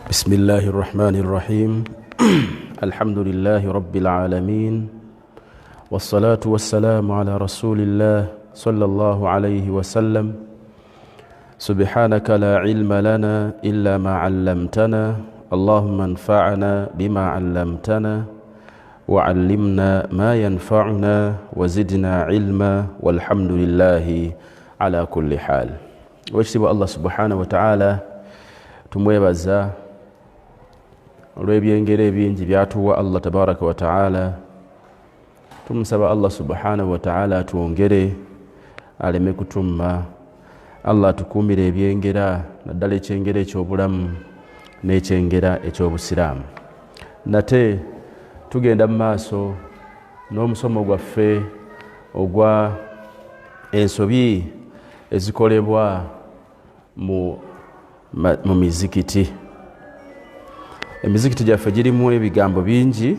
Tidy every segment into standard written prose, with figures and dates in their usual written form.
بسم الله الرحمن الرحيم الحمد لله رب العالمين والصلاة والسلام على رسول الله صلى الله عليه وسلم سبحانك لا علم لنا إلا ما علمتنا اللهم انفعنا بما علمتنا وعلمنا ما ينفعنا وزدنا علما والحمد لله على كل حال. واجتب الله سبحانه وتعالى tumwebaza olw'ebyengero bingi byatuwa Allah tabaraka wa ta'ala. Tumusaba Allah subhanahu wa ta'ala atuwongere aleme kutumma. Allah tukumire ebyengera naddala ekyengera eky'obulamu n'ekyengera eky'obusiraamu. Nate tugenda mu maaso n'omusomo gwaffe ogwa ensobi ezikolebwa mu mizikiti. Emizikiti gyaffe girimu ebigambo bingi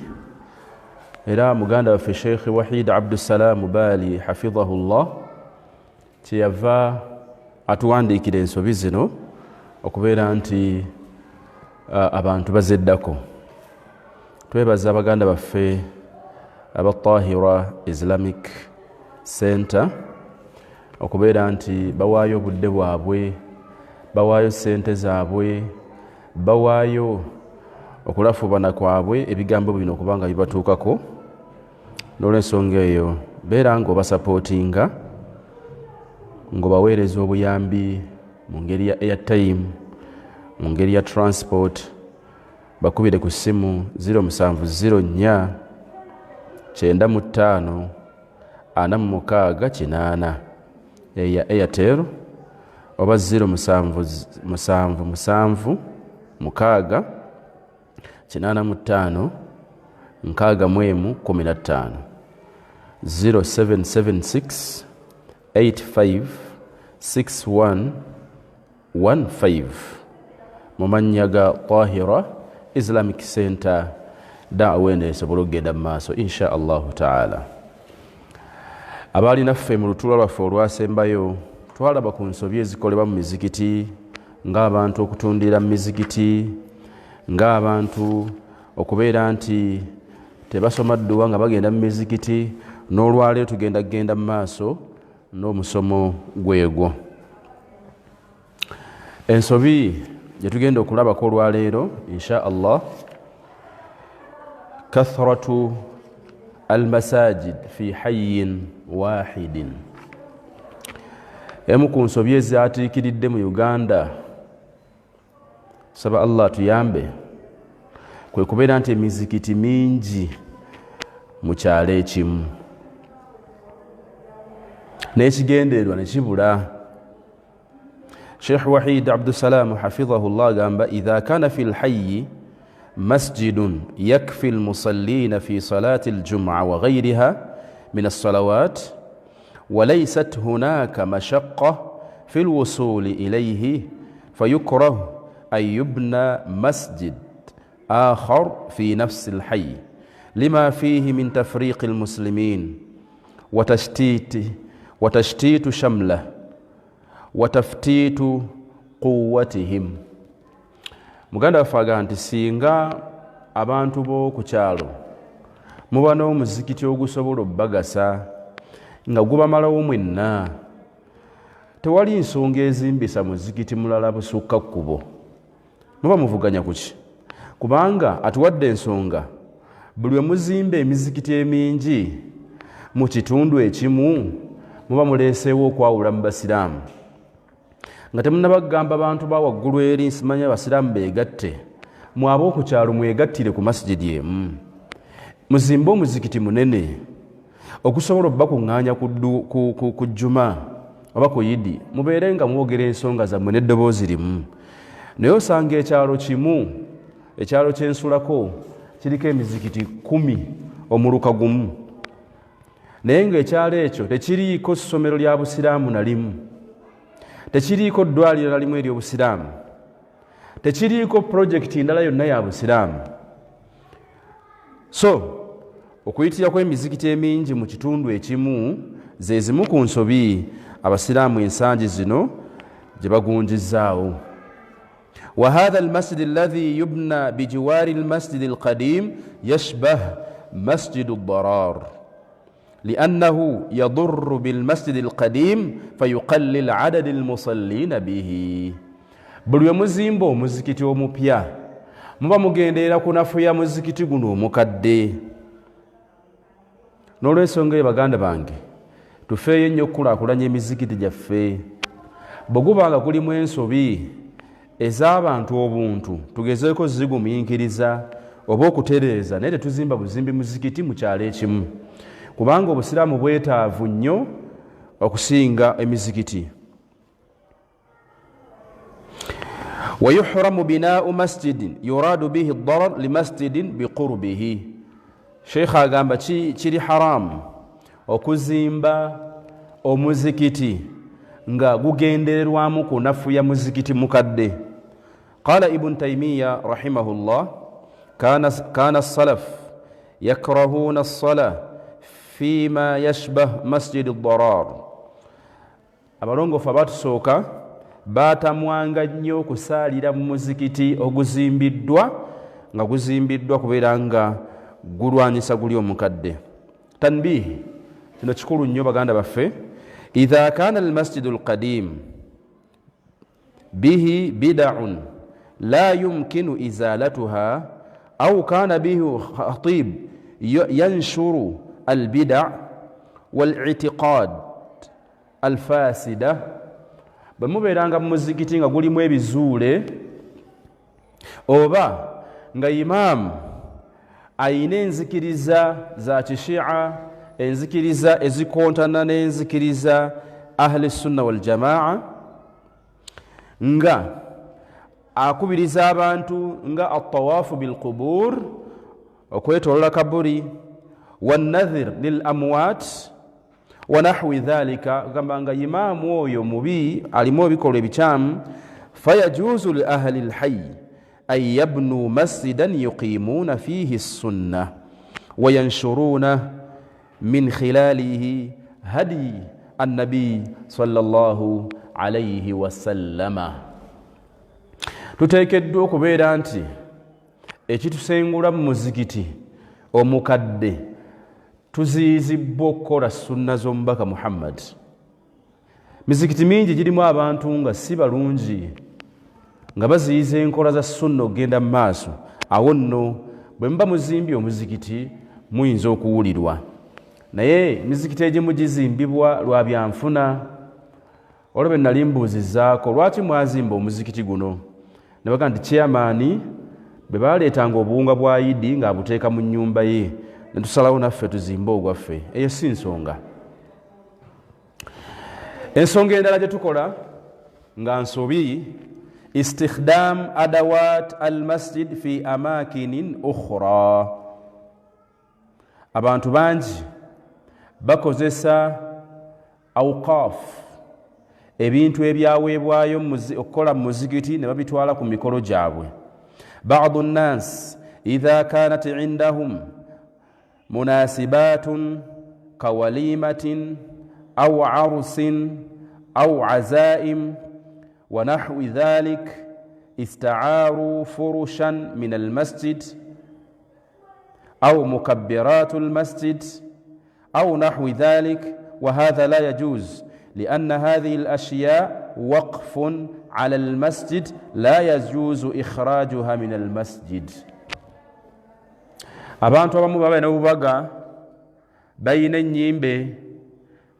era muganda waffe Sheikh Wahid Abdussalam Bali hafidhahullah kyeyava atuwandiikira ensobi zino okubeera nti abantu bazeddako. Twebaza abaganda baffe aba Tahira Islamic Center okubeera nti bawaayo obudde bwabwe, bawaayo sente zaabwe, bawaayo okulafubana kwabwe ebigambo bino kubanga bibatuukako. N'olw'ensonga eyo beera ng'obasapootinga, ng'obaweereza obuyambi mu ngeri ya airtime, mu ngeri ya transport. Bakubire ku ssimu 0704 95 46 eya Airtel oba 0777 6 85 15 0776 85 61 15 mu mannya ga Tahira Islamic Center. Da'wa eno esobola okugenda mu maaso insha Allahu ta'ala. Abaali naffe mu lutuula lwaffe olwasembayo twalaba ku nsobi ezikolebwa mu mizikiti, ng'abantu okutundira mu mizikiti, ng'abantu okubeera nti tebasoma dduwa nga bagenda mu mizikiti. N'olwaleero tugenda mu maaso n'omusomo gwegwo. Ensobi gye tugenda okulabako olwaleero insha Allah, kathratu almasajid fi hayyin wahidin. Emu ku nsobi ezaatiikiridde mu Uganda, saba Allah tuyambe, kwe kubeera nti emizikiti mingi mu kyalo ekimu n'ekigendererwa ne kibula. Sheikh Wahid Abdussalam hafidhahullah agamba idha kana fi lhayyi masjidun yakfi almusallina fi salati aljum'a wa ghayriha min alsalawat وليست هناك مشقة في الوصول إليه فيكره أن يبنى مسجد آخر في نفس الحي لما فيه من تفريق المسلمين وتشتيت شمله وتفتيت قوتهم. Muganda waffe agamba nti singa abantu b'oku kyalo muba n'omuzikiti ogusobola obbagasa nga gubamalawo mwenna, tewali nsonga ezimbisa muzikiti mulala busukka kkubo. Muba muvuganya kuki? Kubanga atuwadde ensonga buli we muzimba emizikiti emingi mu kitundu ekimu muba muleeseewo okwawula mu basiraamu, nga temunnabagamba abantu ba waggulu eri nsimanya abasiraamu beegatte, mwabe oku kyalo mwegattire ku masijidi emu. Muzimbe omuzikiti munene okusobola obbakuŋŋaanya ku jjuma oba ku yidi, mubeere nga mwogera ensonga zammwe n'eddoboozi limu. Naye osanga ekyalo kimu, ekyalo kyensulako kiriko emizikiti 10 omuluka gumu, naye ng'ekyalo ekyo tekiriiko ssomero lya busiraamu na limu, tekiriiko ddwaliro na limu ery'obusiraamu, tekiriiko pulojekiti ndala yonna ya busiraamu. So okuyitira kw'emizikiti emingi mu kitundu ekimu ze zimu ku nsobi abasiraamu ensangi zino gye bagunjizzaawo. وهذا المسجد الذي يبنى بجوار المسجد القديم يشبه مسجد الضرار لأنه يضر بالمسجد القديم فيقلل عدد المصلين به. buli muzimbo omuzikiti omupya muba mugenderera kunafuya muzikiti guno omukadde. N'olwensonga eyo baganda bange tufeeyo ennyo okukulaakulanya emizikiti gyaffe. bwe guba nga gulimu ensobi ez'abantu obuntu tugezeeko zigumuyinkirizza oba okutereeza, naye tetuzimba buzimbi muzikiti mu kyalo ekimu, kubanga obusiraamu bwetaavu nnyo okusinga emizikiti. ويحرم بناء مسجد يراد به الضرر لمسجد بقربه. شيخ agamba kiri haram okuzimba omuzikiti nga gugendererwamu kunafuya muzikiti mukadde. قال ابن تيمية رحمه الله كان السلف يكرهون الصلاة فيما يشبه مسجد الضرار. abalongofu abatusooka baatamwanga nnyo okusaalira mu muzikiti oguzimbiddwa nga guzimbiddwa kubeera nga gulwanyisa guli omukadde. tanbih, kino kikulu nnyo baganda baffe. idha kana almasjidu alqadim bihi bid'un la yumkinu izalatuha au kana bihi khatib yanshuru albid'a wal'itiqad alfasida. bwe mubeeranga mu muzikiti nga gulimu ebizuule oba nga imaamu ayina enzikiriza za kishia, enzikiriza ezikontana n'enzikiriza ahli sunna wal jamaa, nga akubiriza abantu nga atawaafu bilqubur, okwetolola kaburi, wannadhir lil amwat wa nahwi dhalika, gamba nga imaamu oyo mubi alimu ebikolwa ebikyamu, fayajuzu li ahli lhayi an yabnu masjidan yuqimuna fihi sunna wa yanshuruna min khilalihi hadi annabi sallallahu alayhi wasallama. tuteekeddwa okubeera nti ekitusengula mu muzikiti omukadde tuziyizibbwa okukola sunna z'omubaka Muhammad. mizikiti mingi girimu abantu nga si balungi, nga baziyiza enkola za sunna okugenda mu maaso. awo nno bwe muba muzimbye omuzikiti muyinza okuwulirwa, naye emizikiti egimu gizimbibwa lwa byanfuna. olwo be nali mbuuzizzaako lwaki mwazimba omuzikiti guno, ne baga nti chairman bwe baleetanga obuwunga bwa Idi ng'abuteeka mu nnyumba ye, ne tusalawo naffe tuzimbe ogwaffe. eyo si nsonga. ensonga endala gye tukola nga nsobi istikhdam adawat almasjid fi amakinin ukhra. abantu bangi bakozesa awqaf, ebintu ebyaweebwayo okukola mu muzikiti ne babitwala ku mikolo gyabwe. ba'du nnas idha kanat indahum munasibatun kawalimatin au arusin au azaim wa nahwi dhalik ista'aru furushan min almasjid au mukabbiratu almasjid au nahwi dhalik, wa hadha la yajuz لأن هذه الأشياء وقف على المسجد لا يجوز إخراجها من المسجد. abantu abamu baba balina obubaga, balina ennyimbe,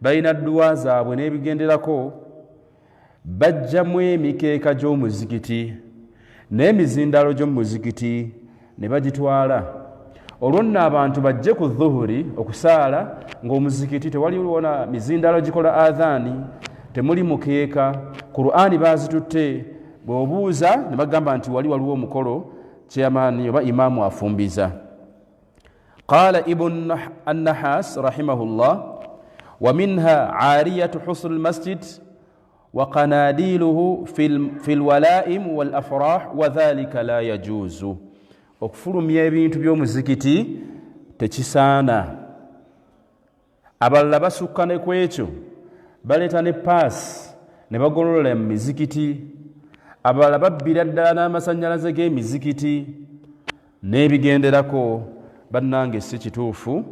balina dduwa zaabwe n'ebigenderako, bajjamu emikeeka gy'omuzikiti n'emizindaalo gy'omuzikiti ne bagitwala. olwo nno abantu bajje ku dhuhuri okusaala ng'omuzikiti tewali wona mizindaalo gikola adhaani, temuli mukeeka, Qur'ani baazitutte. bw'obuuza ne bagamba nti waliwo omukolo chairman oba imaamu afumbiza. qala ibn an-nahas rahimahullah wa minha aariyatu husn al-masjid wa qanadiluhu fi al-wala'im wal-afrah wa dhalika la yajuzu. okufulumya ebintu by'omuzikiti tekisaana. abalala basukka ne ku ekyo, baleeta ne paasi ne bagolola mu mizikiti. abalala babbira ddala n'amasannyalaze g'emizikiti n'ebigenderako. Bannange si kituufu,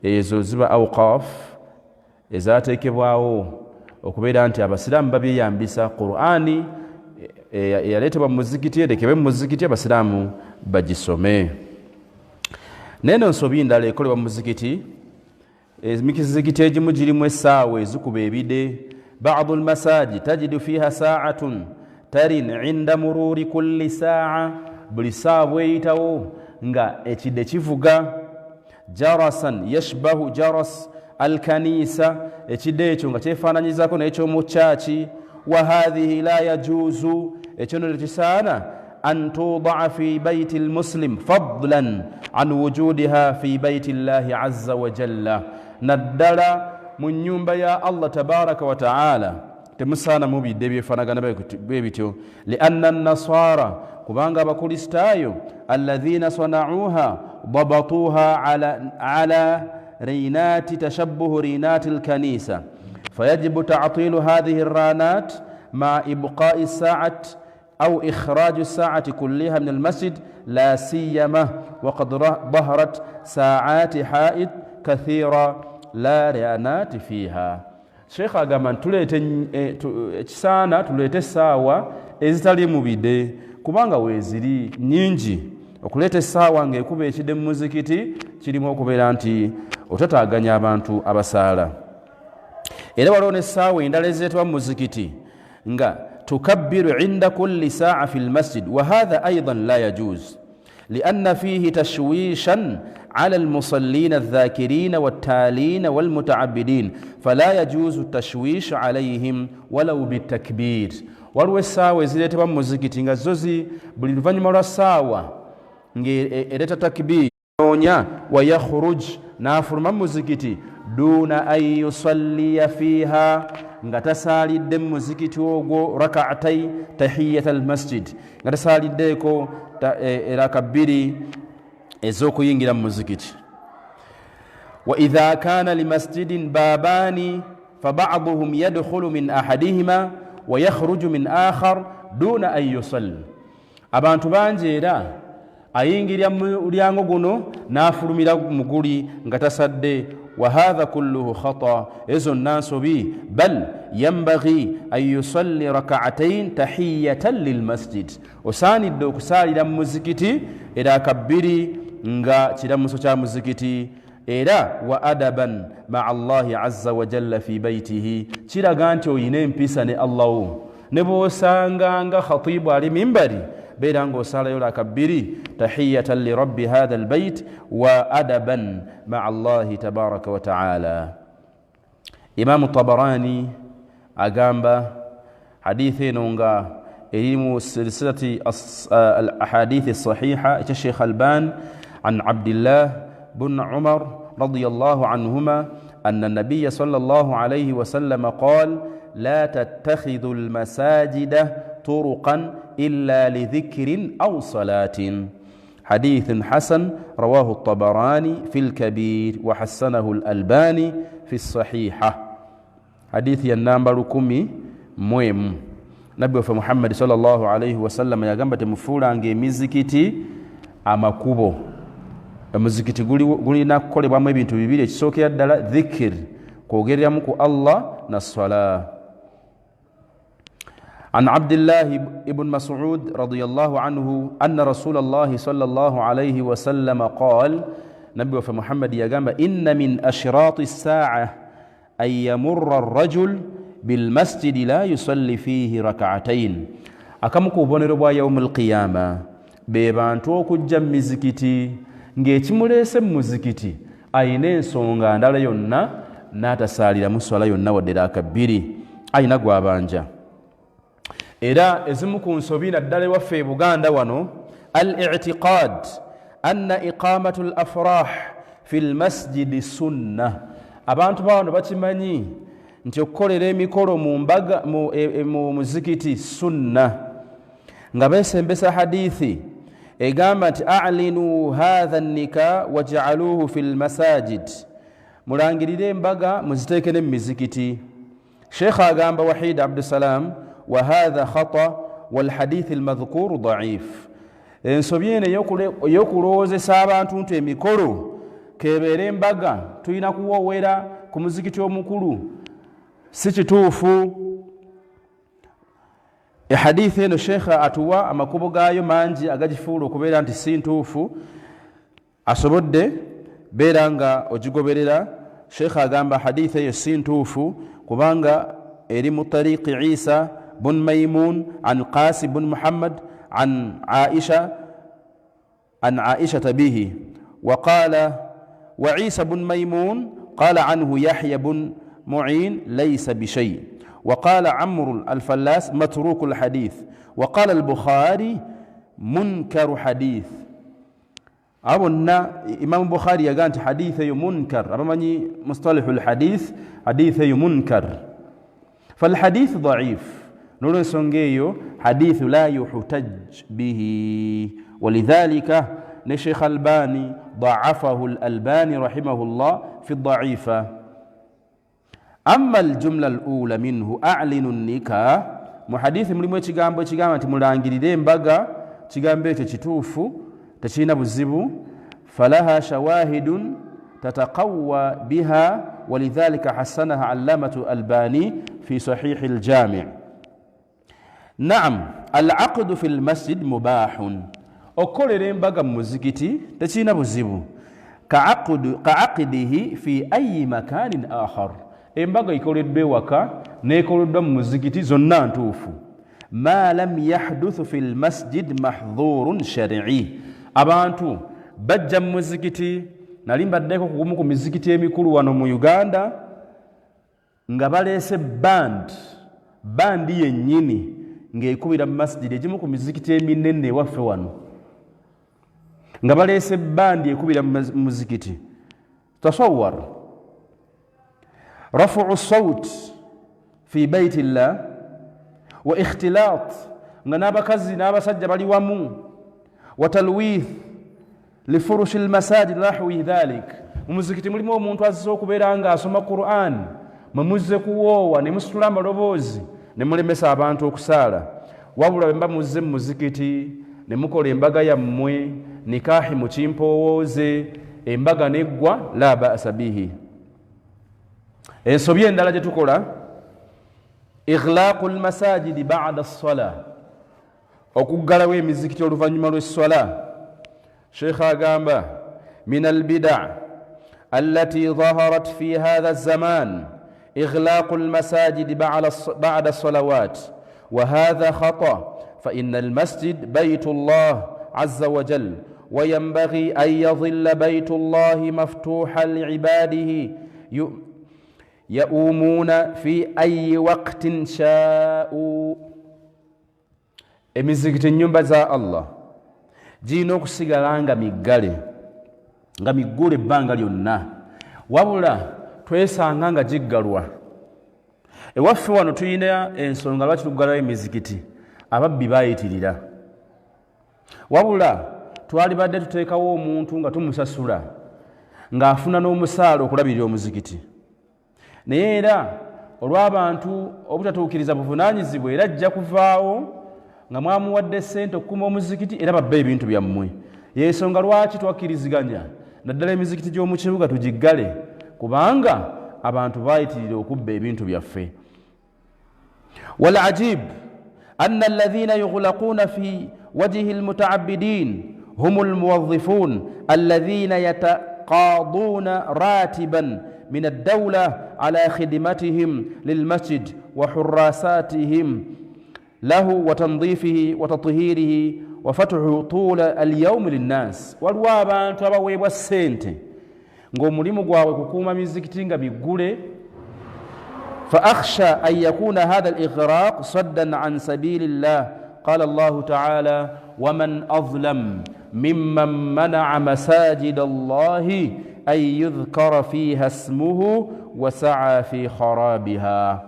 ezo ziba awqaf ezateekebwawo okubeera nti abasiraamu babyeyambisa Qur'ani eyaleetebwa mu muzikiti erekebwe mu muzikiti, abasiraamu bagisome. Neno nsobi ndala ekolebwa mu muzikiti, emizikiti egimu girimu essaawa ezikuba ebide. Ba'du almasajid tajidu fiha saa'atun tarin inda mururi kulli saa'a, buli saawa eyitawo nga ekide kivuga. Jarasan yashbahu jaras alkanisa, ekide ekyo nga kyefaananyizako n'ekyomu chachi. Wa hadhihi la yajuzu, ekyo nno tekisaana an tudaa fi bayti almuslim fadlan an wujudiha fi bayti llahi azza wa jalla, naddala mu nnyumba ya Allah tabaraka wa ta'ala temusaana mubidde ebyefaanagana bwe bityo. Lianna an-nasara, kubanga abakristaayo alladhina sana'uha dabatuha ala rinati tashabbuhu rinati alkanisa, fayajibu ta'tilu hadhihi الرانات مع إبقاء الساعة أو إخراج الساعة كلها من المسجد، لا سيما وقد ظهرت ساعات حائط كثيرة لا رانات فيها. Sheikh agamba kisaana tuleete essaawa ezitali mu bide, kubanga weeziri nnyingi. Okuleeta essaawa ng'ekuba ekide mu muzikiti kirimu okubeera nti otataaganya abantu abasaala. Era waliwo n'essaawa endala ezireetebwa mu muzikiti nga tukabbiru inda kulli saa'a fi lmasjid, wa hadha aidan la yajuz lianna fihi tashwishan على المصلين الذاكرين والتالين والمتعبدين فلا يجوز التشويش عليهم ولو بالتكبير. waliwo essaawa ezireetebwa mu muzikiti nga zozi buli luvannyuma lwa ssaawa ng'ereeta takbir onya wa yakhruj n'afuluma mu muzikiti duna an yusalliya fiha, nga tasaalidde mu muzikiti ogwo rak'atay tahiyat almasjid, nga tasaaliddeeko eraka bbiri ez'okuyingira mu muzikiti. Wa idha kana limasjidin babani faba'duhum yadkhulu min ahadihima wa yakhruju min akhar duna an yusalli, abantu bangi era ayingirira mu lyango guno n'afulumira mu guli nga tasadde. Wa hadha kulluhu khata, ezo nsobi. Bal yanbaghi an yusalli rak'atayn tahiyatan lilmasjid, osaanidde okusaalira mu muzikiti eraka bbiri nga kiramuso kya muzikiti. Era wa adaban ma'a Allahi azza wa jalla fi baytihi, kiraga nti oyina empisa ne Allah wo. Ne bw'osanga nga khatibu ali mimbari beera ng'osaalayo raka bbiri tahiyatan li rabbi hadha albayt wa adaban ma'a Allahi tabaraka wa ta'ala. Imam Tabarani agamba hadithi eno nga elimu silsilati al-ahadithi sahiha cha Sheikh Alban an Abdullah bin Umar radiyallahu anhuma anna an-nabiy sallallahu alayhi wa sallam qala la tattakhidhu al-masajida turuqan illa li dhikrin aw salatin. حديث حسن رواه الطبراني في الكبير وحسنه الألباني في الصحيحة. حديث ينامبر كمي مهم. نبي محمد صلى الله عليه وسلم يغمبت مفولا نجي مزكتي أما كوبو muzikiti gulina kukolebwamu ebintu bibiri. Ekisookera ddala dhikir, kwogereramu ku Allah na sala. عن عبد الله بن مسعود رضي الله عنه أن رسول الله صلى الله عليه وسلم قال نبي محمد يقام إن من أشراط الساعة أن يمر الرجل بالمسجد لا يصلي فيه ركعتين. أكمكو بنربوا يوم القيامة بيبانتو كجم مزكتي ng'ekimulese mu muzikiti ayina ensonga ndala yonna n'atasalira mu swala yonna wadde raka bbiri, ayina gwabanja. Era ezimu ku nsobi naddala ewaffe e Buganda wano al-i'tiqad anna iqamatu al-afrah fi al-masjidi sunna. Abantu bano bakimanyi nti okukolera emikolo mu mbaga mu muzikiti sunna, nga beesembesa hadithi egamba nti a'linu hadha an-nika waj'aluhu fi al-masajid, mulangirire embaga muziteekere mu mizikiti. Sheikh agamba Wahid Abdusalam wa hadha khata والحديث المذكور ضعيف ensobi eno ey'okulowoozesa abantu nti emikolo kebeera embaga tulina kuwoowera ku muzikiti omukulu si kituufu. Ehadithi eno sheekha atuwa amakubo gaayo mangi agagifuula okubeera nti si ntuufu, asobodde beera nga ogigoberera. Sheekha agamba hadithi eyo si ntuufu kubanga eri mu tariqi Isa bun Maymun an Qasim bun Muhammad عن عائشة به وقال وعيسى بن ميمون قال عنه يحيى بن معين ليس بشيء وقال عمرو الفلاس متروك الحديث وقال البخاري منكر حديث. أبونا إمام البخاري يقول حديثه منكر أبمني مصطلح الحديث حديثه منكر فالحديث ضعيف نقول سنجيو حديث لا يحتج به ولذلك نشيخ الباني ضعفه الألباني رحمه الله في الضعيفة. أما الجملة الأولى منه أعلن النكاح محديث ملمو تشيغامبو تمولانجيرين بغا تشيغامبو تشيتوفو تشينا بزيبو فلها شواهد تتقوى بها ولذلك حسنها علامة الألباني في صحيح الجامع. نعم العقد في المسجد مباح okolera embaga mu muzikiti tekirina buzibu ka'aqdihi fi ayi makanin akhar embaga ikoleddwa ewaka n'ekoleddwa mu muzikiti zonna ntuufu ma lam yahduthu fi lmasjid mahdhurun shar'i. Abantu bajja mu muzikiti, nali mbaddeko kugumu ku mizikiti emikulu wano mu Uganda nga baleese bandi yennyini ng'ekubira mu masjid egimu ku mizikiti eminene ewaffe wano nga baleese bandi ekubira mu muzikiti. Tasawwar rafu'u sawt fi bayti llah wa ikhtilat nga n'abakazi n'abasajja bali wamu wa talwith li furushi almasajid nahwi dhalik. Mu muzikiti mulimu omuntu azze okubeera nga asoma Qur'an mumuzze kuwoowa ne musitula amaloboozi ne mulemesa abantu okusaala, wabula bwe mba muzze mu muzikiti ne mukola embaga yammwe nikahi mu kimpowooze embaga neggwa la ba'sa bihi. Ensobi endala gye tukola ighlaaqu almasajidi ba'da as-salah, okuggalawo emizikiti oluvannyuma lw'essala. Sheikh agamba min albida' allati dhaharat fi hadha az-zaman إغلاق المساجد بعد الصلوات وهذا خطأ فإن المسجد بيت الله عز وجل وينبغي أن يظل بيت الله مفتوحا لعباده يؤومون في أي وقت شاءوا. emizikiti ennyumba za Allah girina okusigala nga miggule ebbanga lyonna, wabula twesanga nga giggalwa. Ewaffe wano tulina ensonga lwaki tuggalawo emizikiti, ababbi bayitirira, wabula twali badde tuteekawo omuntu nga tumusasula ng'afuna n'omusaala okulabirira omuzikiti, naye era olw'abantu obutatuukiriza buvunaanyizibwa era ajja kuvaawo nga mwamuwadde ssente okukuma omuzikiti era babbe ebintu byammwe. Y'ensonga lwaki twakkiriziganya naddala emizikiti gy'omu kibuga tugiggale, kubanga abantu bayitirira okubba ebintu byaffe. والعجيب أن الذين يغلقون في وجه المتعبدين هم الموظفون الذين يتقاضون راتبا من الدولة على خدمتهم للمسجد وحراساتهم له وتنظيفه وتطهيره وفتحه طول اليوم للناس. والوابان تبوي والسنت ng'omulimu gwabwe kukuuma mizikiti nga miggule. فأخشى أن يكون هذا الإغراق صدا عن سبيل الله. قال الله تعالى ومن أظلم ممن منع مساجد الله أن يذكر فيها اسمه وسعى في خرابها.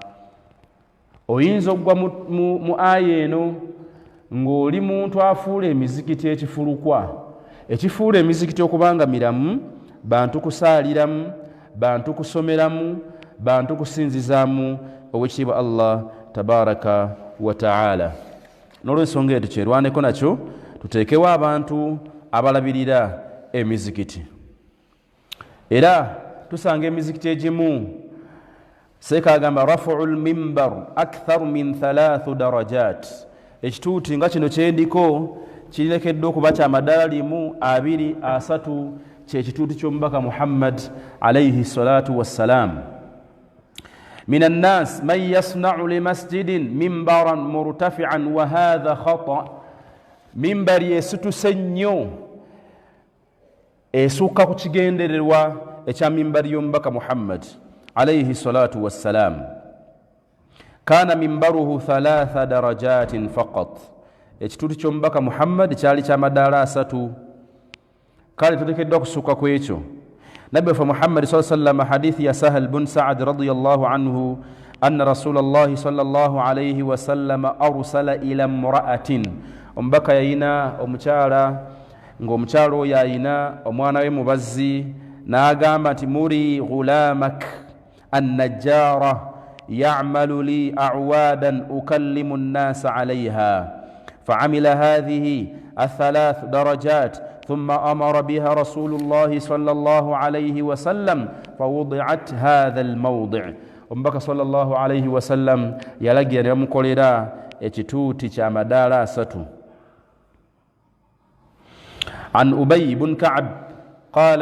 oyinza okugwa mu aya eno ng'oli muntu afuula emizikiti ekifuula emizikiti okubanga miramu, bantu kusaaliramu, bantu kusomeramu, bantu kusinzizaamu owekitiibwa Allah tabaraka wa ta'ala. n'olwensonga eyo tukyerwaneko nakyo tuteekewo abantu abalabirira emizikiti. Era tusanga emizikiti egimu seeka agamba rafu'u lmimbar aktharu min 3 darajat, ekituuti nga kino kyendiko kirekeddwa okuba kya madaala 1, 2, 3, kyekituuti ky'omubaka Muhammad alayhi salatu wassalam. من الناس من يصنع لمسجد منبرا مرتفعا وهذا خطأ. منبر يسوتو سنيو esukka ku kigendererwa ekya mimbari y'omubaka Muhammad alayhi salatu wassalam. Kana mimbaruhu 3 darajatin faqat, ekituuti ky'omubaka Muhammad kyali kya madaala 3. kale tuteekeddwa kusukka ku ekyo. Nabbi waffe Muhammad sallallahu alayhi wa sallam, hadithi ya Sahal bin Sa'ad radiyallahu anhu, anna Rasulallahi sallallahu alayhi wa sallam arsala ila imra'atin, omubaka yayina omukyala, ng'omukyala oyo yayina omwana we mubazzi, n'agamba nti muri ghulamak annajjara ya'malu li a'wadan ukallimu an-nasa 'alayha fa'amila hadhihi 3 darajat ثم أمر بها رسول الله صلى الله عليه وسلم فوضعت هذا الموضع. Omubaka صلى الله عليه وسلم yalagira ne bamukolera ekituuti kya madaala 3. عن أبي بن كعب قال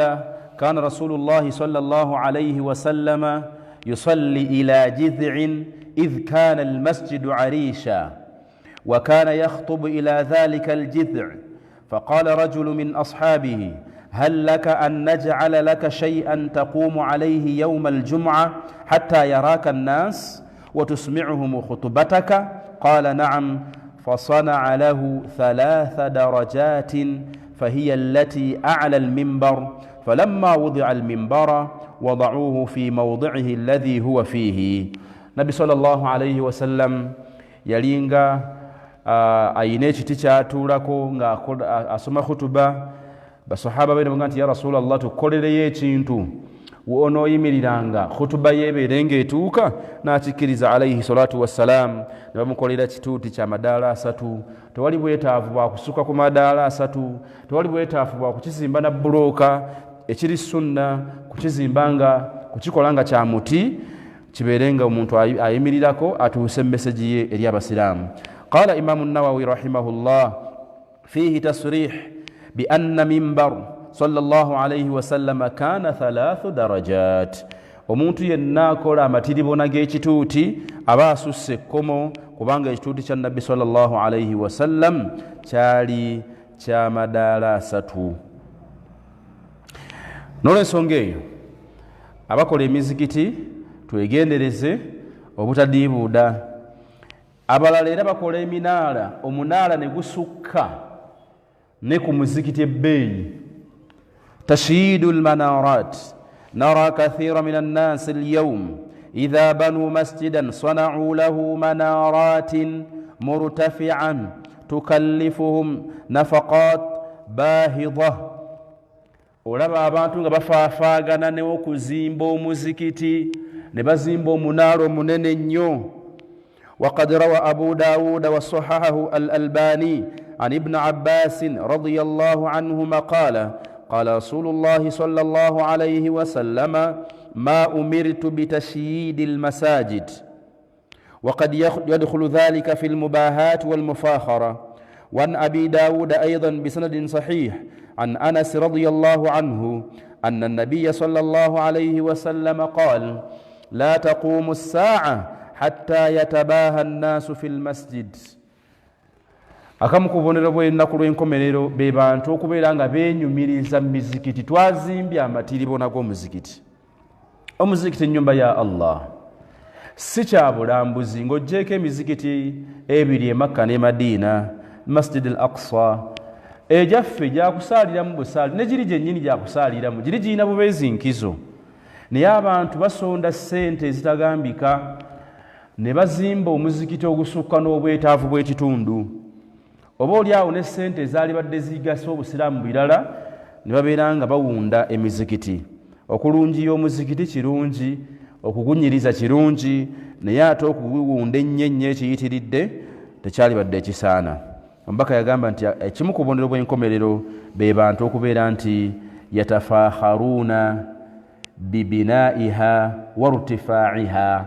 كان رسول الله صلى الله عليه وسلم يصلي إلى جذع إذ كان المسجد عريشا وكان يخطب إلى ذلك الجذع فقال رجل من أصحابه هل لك أن نجعل لك شيئا تقوم عليه يوم الجمعة حتى يراك الناس وتسمعهم خطبتك؟ قال نعم. فصنع له 3 درجات فهي التي أعلى المنبر. فلما وضع المنبر وضعوه في موضعه الذي هو فيه. نبي صلى الله عليه وسلم يلينغا ayina ekiti kyatuulako nga asoma khutuba. Basahaba be ne nti ya Rasulallah, tukolereyo ekintu onooyimiriranga khutuba yeebeere ng'etuuka. N'akikkiriza alayhi salatu wassalam, ne bamukolera kituuti kya madaala 3. Tewali bwetaavu bwa kusukka ku madaala 3, tewali bwetaavu bwa kukizimba na bulooka. Ekiri sunna kukizimba nga kukikola nga kya muti, kibeere nga omuntu ayimirirako atuuse meseji ye eri abasiraamu. قال إمام النووي رحمه الله فيه تصريح بأن منبر صلى الله عليه وسلم كان 3 درجات. omuntu yenna akola amatiribona g'ekituuti aba asusse ekkomo, kubanga ekituuti kya Nabbi sallallahu alayhi wasallam kyali kya madaala 3. N'olwensonga eyo abakola emizikiti twegendereze obutadiibuuda. Abalala era bakola eminaala, omunaala ne gusukka ne ku muzikiti ebbeeyi. Tashyiidu lmanarat. Nara kathira min annasi alyawm idha banu masjidan sana'u lahu manaratin murtafi'an tukallifuhum nafaqat bahida. Olaba abantu nga bafaafaagana n'okuzimba omuzikiti, ne bazimba omunaala omunene nnyo. وقد روى أبو داود وصححه الألباني عن ابن عباس رضي الله عنهما قال قال رسول الله صلى الله عليه وسلم ما أمرت بتشييد المساجد. وقد يدخل ذلك في المباهات والمفاخرة. وعن أبي داود أيضا بسند صحيح عن أنس رضي الله عنه أن النبي صلى الله عليه وسلم قال لا تقوم الساعة حتى يتباهى الناس في المسجد. Akamu ku bubonero bw'ennaku lw'enkomerero be bantu okubeera nga beenyumiriza mu mizikiti. Twazimbye amatiribona g'omuzikiti. Omuzikiti nnyumba ya Allah, si kya bulambuzi ng'oggyeko emizikiti ebiri e Makka ne Madiina, Masjid al-Aqsa, egyaffe gyakusaaliramu busaali, ne giri gyennyini gyakusaaliramu, giri giyina bubeezi nkizo. Naye abantu basonda ssente ezitagambika ne bazimba omuzikiti ogusukka n'obwetaavu bw'ekitundu. Oba oliawo ne ssente ezaali badde zigasa obusiraamu birala, ne babeera nga bawunda emizikiti. Okulungiya omuzikiti kirungi, okugunyiriza kirungi, naye ate okuguwunda ennyo ennyo ekiyitiridde tekyali badde ekisaana. Omubaka yagamba nti ekimu ku bubonero bw'enkomerero be bantu okubeera nti yatafakharuna bibinaiha wartifaiha,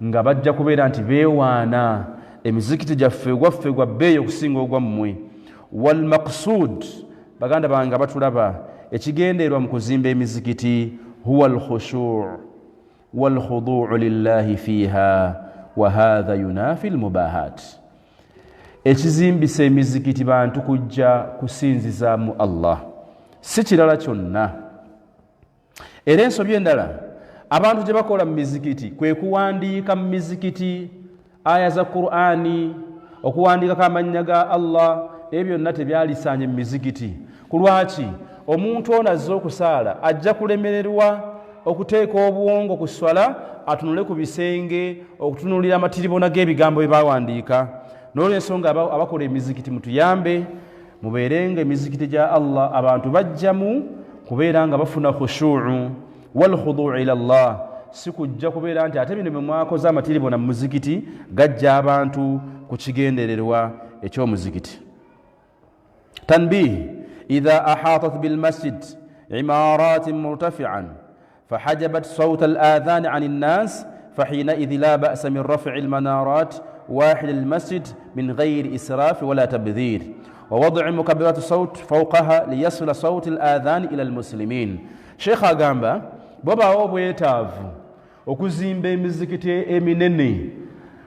nga bajja kubeera nti beewaana emizikiti gyaffe gwaffe gwa bbeeyi okusinga ogwammwe. Walmaqsud, baganda bange batulaba, ekigendeerwa mu kuzimba emizikiti huwa alkhushu' walkhudu'u lillahi fiha wa hadha yunafi almubahat. Ekizimbisa emizikiti bantu kujja kusinzizaamu Allah, si kirala kyonna. Era ensobi endala abantu gye bakola mu mizikiti kwe kuwandiika mu mizikiti aya za Qur'ani, okuwandiikako amannya ga Allah. Ebyo byonna tebyalisaanye mu mizikiti. Ku lwaki? Omuntu ono azze okusaala ajja kulemererwa okuteeka obuwongo ku swala, atunule ku bisenge okutunuulira amatiribona g'ebigambo bye bawandiika. N'olw'ensonga abakola emizikiti mutuyambe mubeerenga emizikiti gya Allah abantu bajjamu kubeera nga bafuna khushu'u wal khudu' ila Allah, si kujja kubeera nti ate bino bye mwakoze amatiribona mu muzikiti gajja abantu ku kigendererwa eky'omuzikiti. تنبيه: إذا أحاطت بالمسجد عمارات مرتفعا فحجبت صوت الآذان عن الناس فحينئذ لا بأس من رفع المنارات واحد المسجد من غير إسراف ولا تبذير، ووضع مكبرات الصوت فوقها ليصل صوت الآذان إلى المسلمين. شيخ أغامبا بابا obwetaavu okuzimba emizikiti eminene.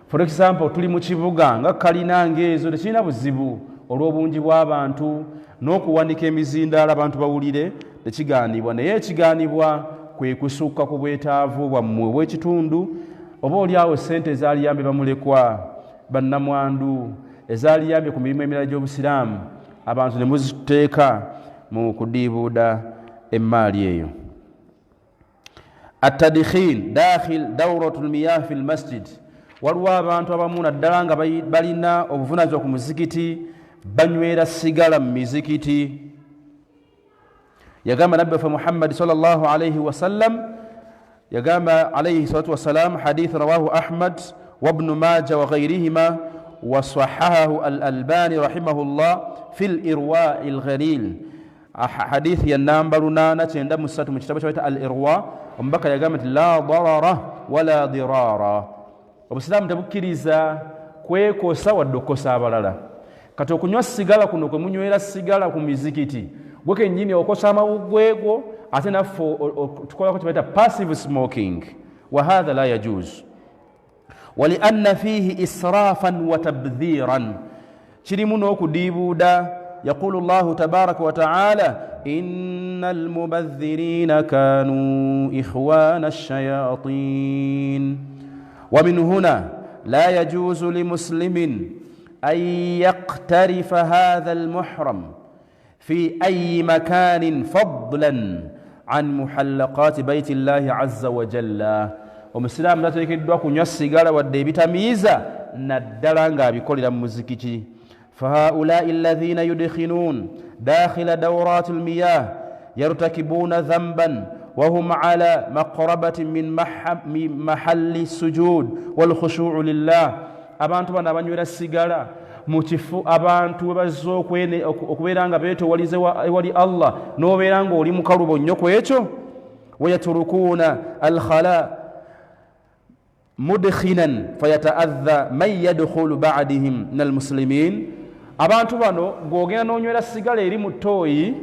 For example, tuli mu kibuga nga kalina ngeezo tekirina buzibu olw'obungi bw'abantu, n'okuwanika emizindaalo abantu bawulire tekigaanibwa, naye ekigaanibwa kwe kusukka ku bwetaavu bwammwe obw'ekitundu, oba oliawo sente ezaaliyambye bamulekwa bannamwandu, ezaaliyambye ku mirimu emirala gy'obusiraamu, abantu ne muziteeka mu kudiibuuda emmaali eyo. At-tadkhin dakhil dawratul miyah fil masjid. Waliwo abantu abamu naddala nga balina obuvunaanyizibwa ku muzikiti banywera sigala mu mizikiti. Yagamba Nabbi waffe Muhammad sallallahu alayhi wa sallam, yagamba alayhi salatu wassalam, hadith rawahu Ahmad wa Ibn Majah wa ghayrihima wa sahahahu al-Albani rahimahullah fil irwa al-ghalil. Hadith ya namba 893 mu kitabu ky'ayita al-irwa. Omubaka yagamba nti la darara wala dirara, obusiraamu tebukkiriza kwekosa wadde okukosa abalala. Kati okunywa sigala kuno kwe munywera sigala ku mizikiti, gwe kennyini okosa amawuggwego, ate naffe tukolako kye bayita passive smoking, wa hadha la yajuz. Walianna fihi israfan wa tabdhiran, kirimu n'okudiibuuda. Yaqulu Allahu tabaraka wa ta'ala, innal mubadhirina kanu ikhwana ash-shayatin. Wa min huna la yajuzu limuslimin أن يقترف هذا المحرم في أي مكان فضلا عن محلقات بيت الله عز وجل. Omusiraamu tateekeddwa kunywa sigala wadde ebitamiiza naddala ng'abikolera mu muzikiti. فهؤلاء الذين يدخنون داخل دورات المياه يرتكبون ذنبا وهم على مقربة من محل السجود والخشوع لله. Abantu bano abanywera sigala mu kifo abantu bazze okubeera nga beetowalize ewali Allah, n'obeera nga oli mukalubo nnyo ku ekyo. Wayaturukuuna alkhala mudkhinan fayataadha man yadkhulu ba'dihim min almuslimin. Abantu bano ng'ogenda n'onywera sigala eri mu ttooyi,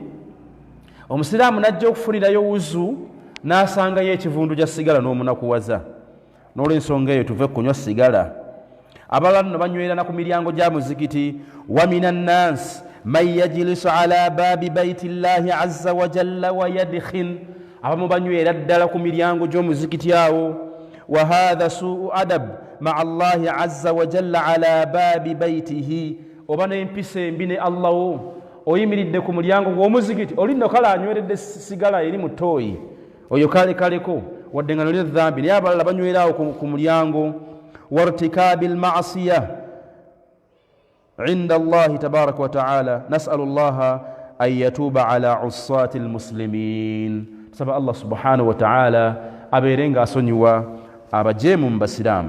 omusiraamu n'ajja okufunirayo wuzu n'asangayo ekivundu gya sigala n'omunakuwaza. N'olw'ensonga eyo tuve kunywa sigala. Abalala no banywera na ku miryango gya muzikiti. Wa minan nas man yajlisu ala babi baiti llahi azza wa jalla wa yadkhin, abamu banywera ddala ku miryango gy'omuzikiti awo. Wa hadha su'u adab ma'a Allahi azza wa jalla ala babi baitihi. Oba n'empisa embi ne Allah wo, oyimiridde ku mulyango gw'omuzikiti, oli nno kale anyweredde sigala eri mu ttooyi, oyo kaleko wadde nga nolyo dhambi, naye abalala banywera awo ku mulyango. وارتكاب المعصية عند الله تبارك وتعالى. نسأل الله أن يتوب على عصاة المسلمين. سبحان الله سبحانه وتعالى أبيرنغا سنوا أبجيم بسلام.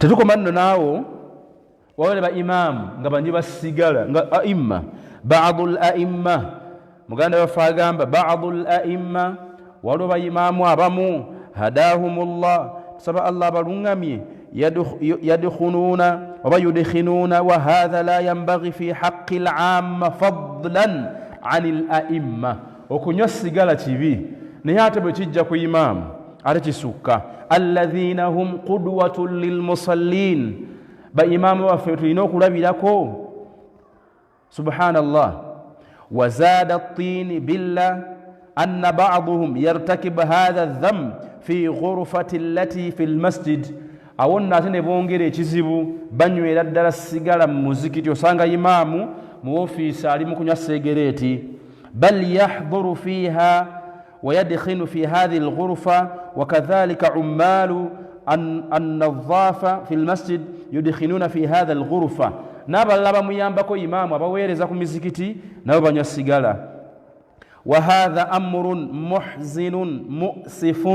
tetukoma nno naawo wawale ba imaamu nga bangi basigala nga aimma ba'du al-a'imma muganda waffe agamba ba'du al-a'imma waliwo bayimaamu abamu hadahumullah tusaba Allah balungamye yadkhuluna oba yudkhinuna wa hadha la yanbaghi fi haqqi al-'amma fadlan 'ani al-a'imma okunywa sigala kibi naye ate bwe kijja ku imaamu ate kisukka alladhina hum qudwatun lilmusallin ba imaamu baffe tulina okulabirako subhanallah wa zada at-tin billah anna ba'dhum yartakib hadha adh-dhanb fi ghurfati allati fi al-masjid awonna ate ne bongera ekizibu banywera ddala sigala mu muzikiti osanga imaamu mu ofiisi ali mu kunywa segereeti bal yahduru fiha ويدخن في هذه الغرفة وكذلك عمال النظافة في المسجد يدخنون في هذا الغرفة نابا لابا ميامبكو إمام وبويرزاكم مزكتي نابا نيسيغالا وهذا أمر محزن مؤسف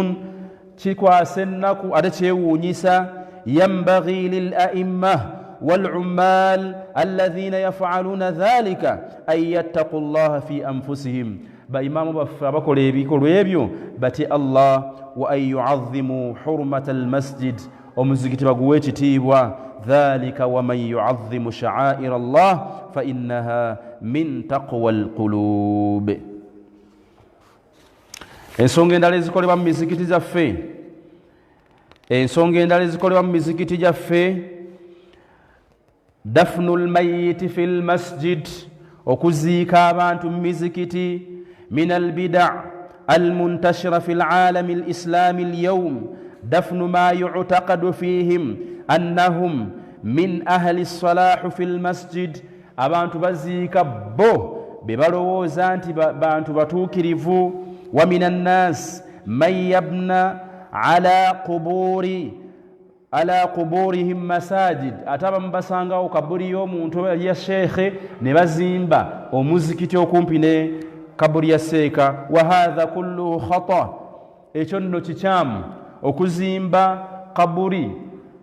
تشيكوا سنكو أدتشيو نيسا ينبغي للأئمة والعمال الذين يفعلون ذلك أن يتقوا الله في أنفسهم ba imamu baffe abakola ebikolwa ebyo bati Allah wa an yu'azzimu hurmata almasjid omuzikiti baguwe ekitiibwa dhalika wa man yu'azzimu sha'air Allah fa innaha min taqwa alqulub. Ensonga endala ezikolebwa mu mizikiti gyaffe dafnu lmayiti fi lmasjid okuziika abantu mu mizikiti من البدع المنتشرة في العالم الإسلامي اليوم دفن ما يعتقد فيهم أنهم من أهل الصلاح في المسجد abantu baziika bo bebalowooza nti bantu batuukirivu wa min annas man yabna ala quburihim masajid ate abamu basangawo kaburi y'omuntu oba ya sheekhe ne bazimba omuzikiti okumpi ne kaburi ya seeka wa hadha kulluhu khata ekyo nno kikyamu okuzimba kaburi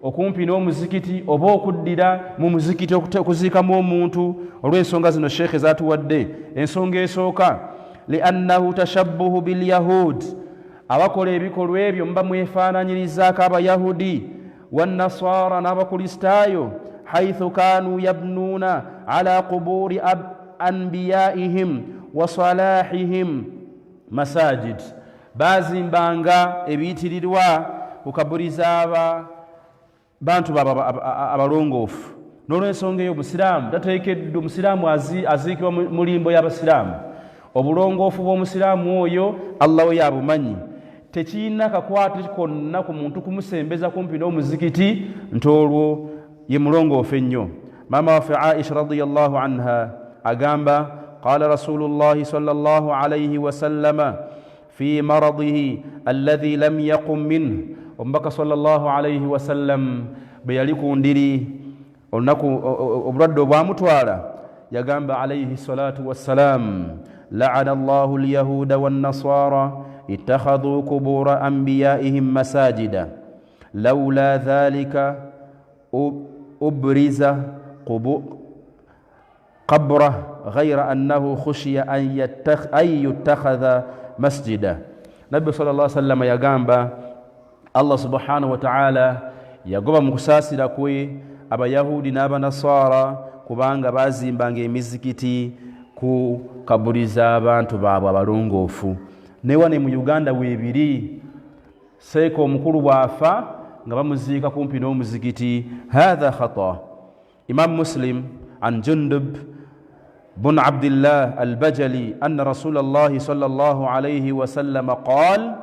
okumpi n'omuzikiti oba okuddira mu muzikiti okuziikamu omuntu olw'ensonga zino sheekhe zatuwadde. Ensonga esooka liannahu tashabbuhu bilyahud abakola ebikolwa ebyo muba mwefaananyirizaako abayahudi wannasara n'abakristaayo haithu kanu yabnuuna ala quburi anbiyaihim wa salahihim masajid bazimbanga ebiyitirirwa ku kaburi z'aba bantu abalongoofu. N'olw'ensonga eyo omusiraamu tateekeddwa omusiraamu aziikibwa mu limbo y'abasiraamu. Obulongoofu bw'omusiraamu oyo Allah we yabumanyi, tekiina kakwate konna ku muntu kumusembeza kumpi n'omuzikiti nti olwo ye mulongoofu ennyo. Maama waffe Aisha radiyallahu anha agamba qala rasulullahi sallallahu alayhi wa sallama fi maradihi alladhi lam yaqum minhu, omubaka sallallahu alayhi wa sallam bwe yali ku ndiri olunaku obulwadde obwamutwala yagamba alayhi salatu wassalam la'ana allahu alyahuda wannasara ittakhadhu qubura anbiyaihim masajida lawla dhalika ubriza qabra ghayra annahu khushiya an yuttakhadha masjida. Nabbi sallallahu alayhi wa sallam yagamba Allah subhanahu wa ta'ala yagoba mu kusaasira kwe abayahudi n'abanasara kubanga bazimbanga emizikiti ku kaburi z'abantu baabwe abalongoofu. Newane mu Uganda weebiri seeka omukulu bw'afa nga bamuziika kumpi n'omuzikiti. Hadha khata. Imam Muslim an Jundub bun Abdillah al-Bajali anna Rasulallahi sallallahu alayhi wa sallam qala,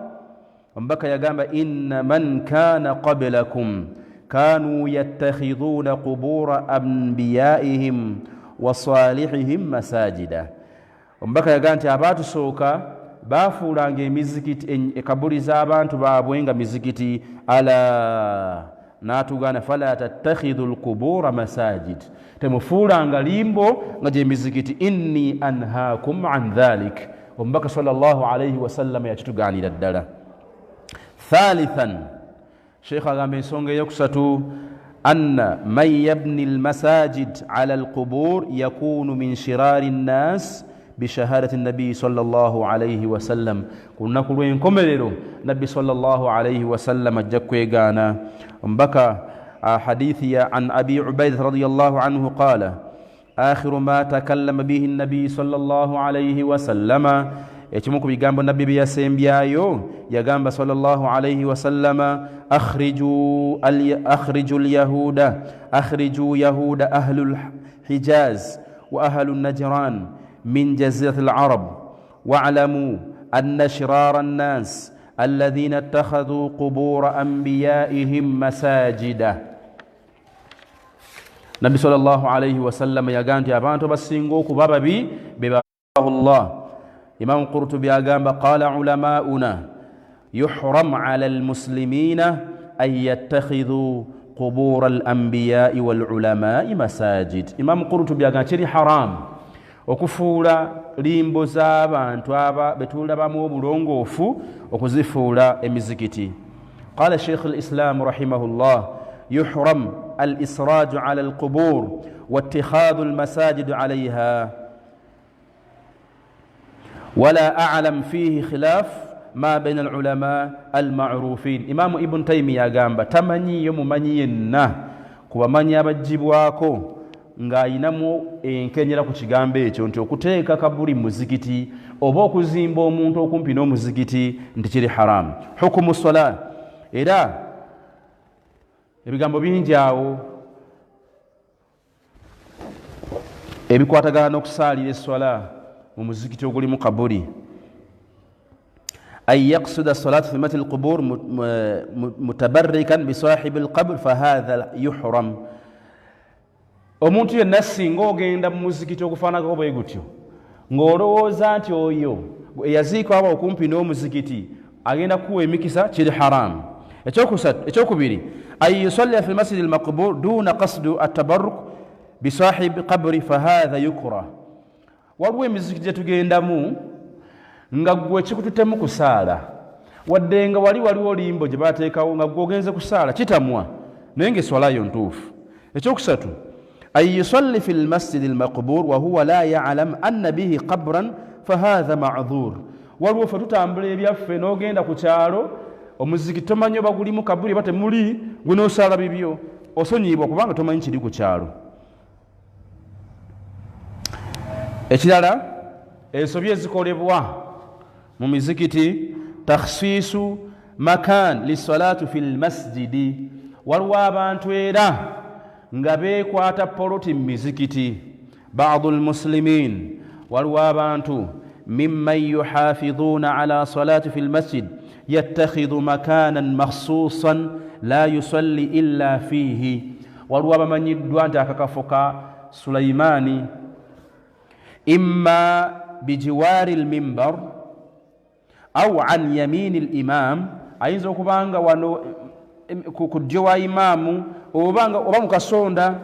omubaka yagamba inna man kana qablakum kanu yattakhidhuna qubura anbiyaihim wa salihihim masajida. Omubaka yagamba nti abaatusooka baafuulanga emizikiti ekabuli z'abantu baabwe nga mizikiti. Ala n'atugana fala tattakhidhu alqubura masajid, temufuulanga limbo nga gye mizikiti. Inni anhaakum an dhalik. Omubaka sallallahu alayhi wa sallam yakitugaanira ddala. Thalithan, Sheikh agamba ensonga eyokusatu أن من يبني المساجد على القبور يكون من شرار الناس بشهادة النبي صلى الله عليه وسلم. كنا كلوين كملوا نبي صلى الله عليه وسلم جكوي غانا مبكى حديثي عن أبي عبيدة رضي الله عنه قال آخر ما تكلم به النبي صلى الله عليه وسلم ekimuku bigambo nabbi byasembyayo yagamba sallallahu alayhi wasallam akhriju yahuda ahlul hijaz wa ahlun najran min jaziratil arab wa'lamu anna shirara an-nas alladhina ittakhadhu qubur anbiya'ihim masajida. Nabbi sallallahu alayhi wasallam yaganti abantu basinga okuba babi Allah. إمام قرطبي أقام قال علماؤنا يحرم على المسلمين أن يتخذوا قبور الأنبياء والعلماء مساجد. إمام قرطبي أقام تري حرام وكفولا ليمبو زابا انتوابا بتولا بامو بلونغوفو وكزفولا امزكتي. قال الشيخ الإسلام رحمه الله يحرم الإسراج على القبور واتخاذ المساجد عليها ولا أعلم فيه خلاف ما بين العلماء المعروفين. إمام ابن تيمية قام تمني يوم منينا kuba manyi abajibwako ng'ayinamu enkenyera ku kigambo ekyo nti okuteeka kabuli muzikiti oba okuzimba omuntu okumpi n'omuzikiti nti kiri haramu. Hukumu sola, era ebigambo bingi awo ebikwatagana n'okusaalira essola mu muzikiti ogulimu kabuli. أن يقصد الصلاة في مثل القبور متبركا بصاحب القبر فهذا يحرم. omuntu yenna singa ogenda mu muzikiti ogufaanako bwe gutyo ng'olowooza nti oyo eyaziikwa aba okumpi n'omuzikiti agenda kuwa emikisa, kiri haramu. ekyokubiri أن يصلي في المسجد المقبور دون قصد التبرك بصاحب القبر فهذا يكره. waliwo emizikiti gye tugendamu nga gwe kikututemu kusaala wadde nga waliwo olimbo gye baateekawo nga gwe ogenze kusaala kitamwa naye ng'eswalayo ntuufu. ekyokusatu أن يصلي في المسجد المقبور وهو لا يعلم أن به قبرا فهذا معذور. waliwo ffe tutambula ebyaffe n'ogenda ku kyalo omuzikiti tomanyi oba gulimu kabuli oba temuli, gwe n'osaala bibyo osonyiibwa kubanga tomanyi kiri ku kyalo. ekirala ensobi ezikolebwa mu mizikiti takhsiisu makan lissalatu fi lmasjidi. waliwo abantu era nga beekwata poloti mu mizikiti. badu lmuslimin, waliwo abantu mimman yuhafidhuuna ala salati fi lmasjid yattakhidhu makanan makhsuusan la yusalli illa fiihi. waliwo abamanyiddwa nti akakafo ka Sulaimaani imma bijiwari lmimbar au an yamini limam, ayinza okubanga wano ku ddyo wa imaamu oba mu kasonda,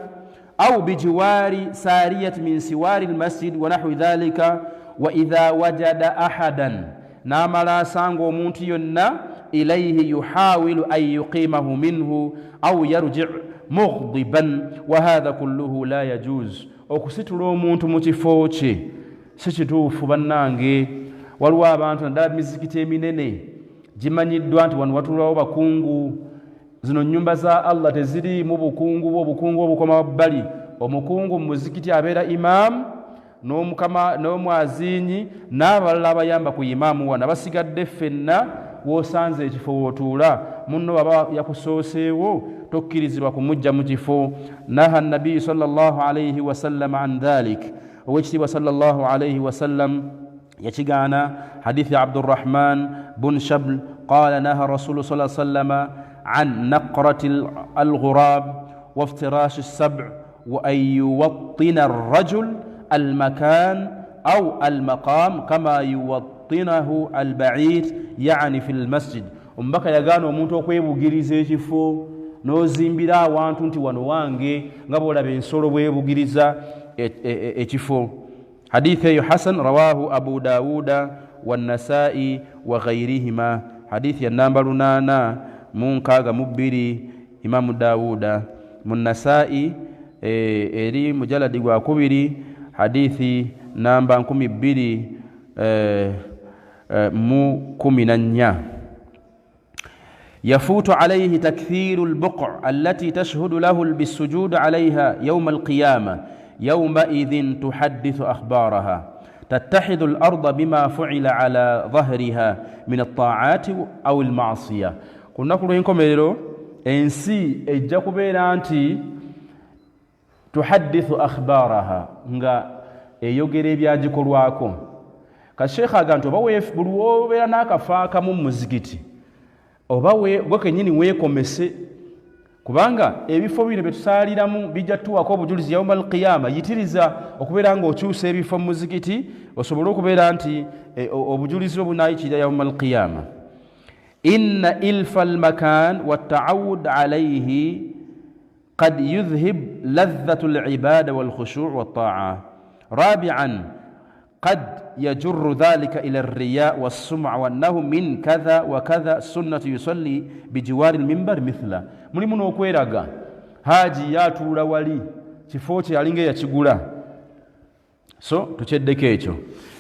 au bijiwari sariyat min siwari lmasjid wa nahwi dhalika. wa idha wajada ahadan, n'amala asanga omuntu yonna ilayhi yuhawilu an yuqimahu minhu au yarji mughdiban wa hadha kulluhu la yajuz. okusitula omuntu mu kifo kye si kituufu bannange. waliwo abantu naddala mizikiti eminene gimanyiddwa nti wano watulwawo bakungu. zino nnyumba za Allah teziriimu bukungu obukoma wabbali. omukungu mu muzikiti abeera imaamu n'omukama n'omwazinyi n'abalala abayamba ku imaamu wana. basigadde ffenna w'osanze ekifo w'otuula munno baba yakusooseewo tokkirizibwa kumujja mu kifo. naha nabiyu sallallahu alayhi wasallam an dhalik, owekitiibwa sallallahu alayhi wasallam yakigaana. hadithi ya Abdurrahman bun Shabl qala naha rasulu sallallahu alayhi wasallam an naqrati alghurab waftirashi as-sab' wa an yuwattina ar-rajul المكان أو المقام كما يوطنه البعير يعني في المسجد. ombaka yagaana omuntu okwebugiriza ekifo n'ozimbira awantu nti wano wange nga bw'olaba ensolo bwebugiriza ekifo. hadithi eyo hasan rawahu abu dawuda wannasai wa ghairihima. hadithi ya namba 862 imamu dawuda Nasai eri mujaladi gwa 2 hadithi namba 214 يفوت عليه تكثير البقع التي تشهد له بالسجود عليها يوم القيامة يومئذ تحدث أخبارها تتحد الأرض بما فعل على ظهرها من الطاعات أو المعصية. قلنا لكم ensi ejja kubeera nti tuhaddithu akhbaraha nga eyogera ebyagikolwako. Kasheekha agantu oba buli wobeera n'akafaaka mu muzigiti oba gwe kennyini weekomese, kubanga ebifo bino bye tusaaliramu bijja tuwako obujulizi yawma alqiyama. Yitiriza okubeera ng'okyusa ebifo mu muzigiti osobole okubeera nti obujulizi obunaayikirira yawma alqiyama. إن إلف المكان والتعود عليه قد يذهب لذة العبادة والخشوع والطاعة. رابعا قد يجر ذلك إلى الرياء والسمع وأنه من كذا وكذا سنة يصلي بجوار المنبر مثله. ملمون وكويرغا هاجي ياتولا ولي كفوتي alinge yakigula. So tucheddeko ekyo.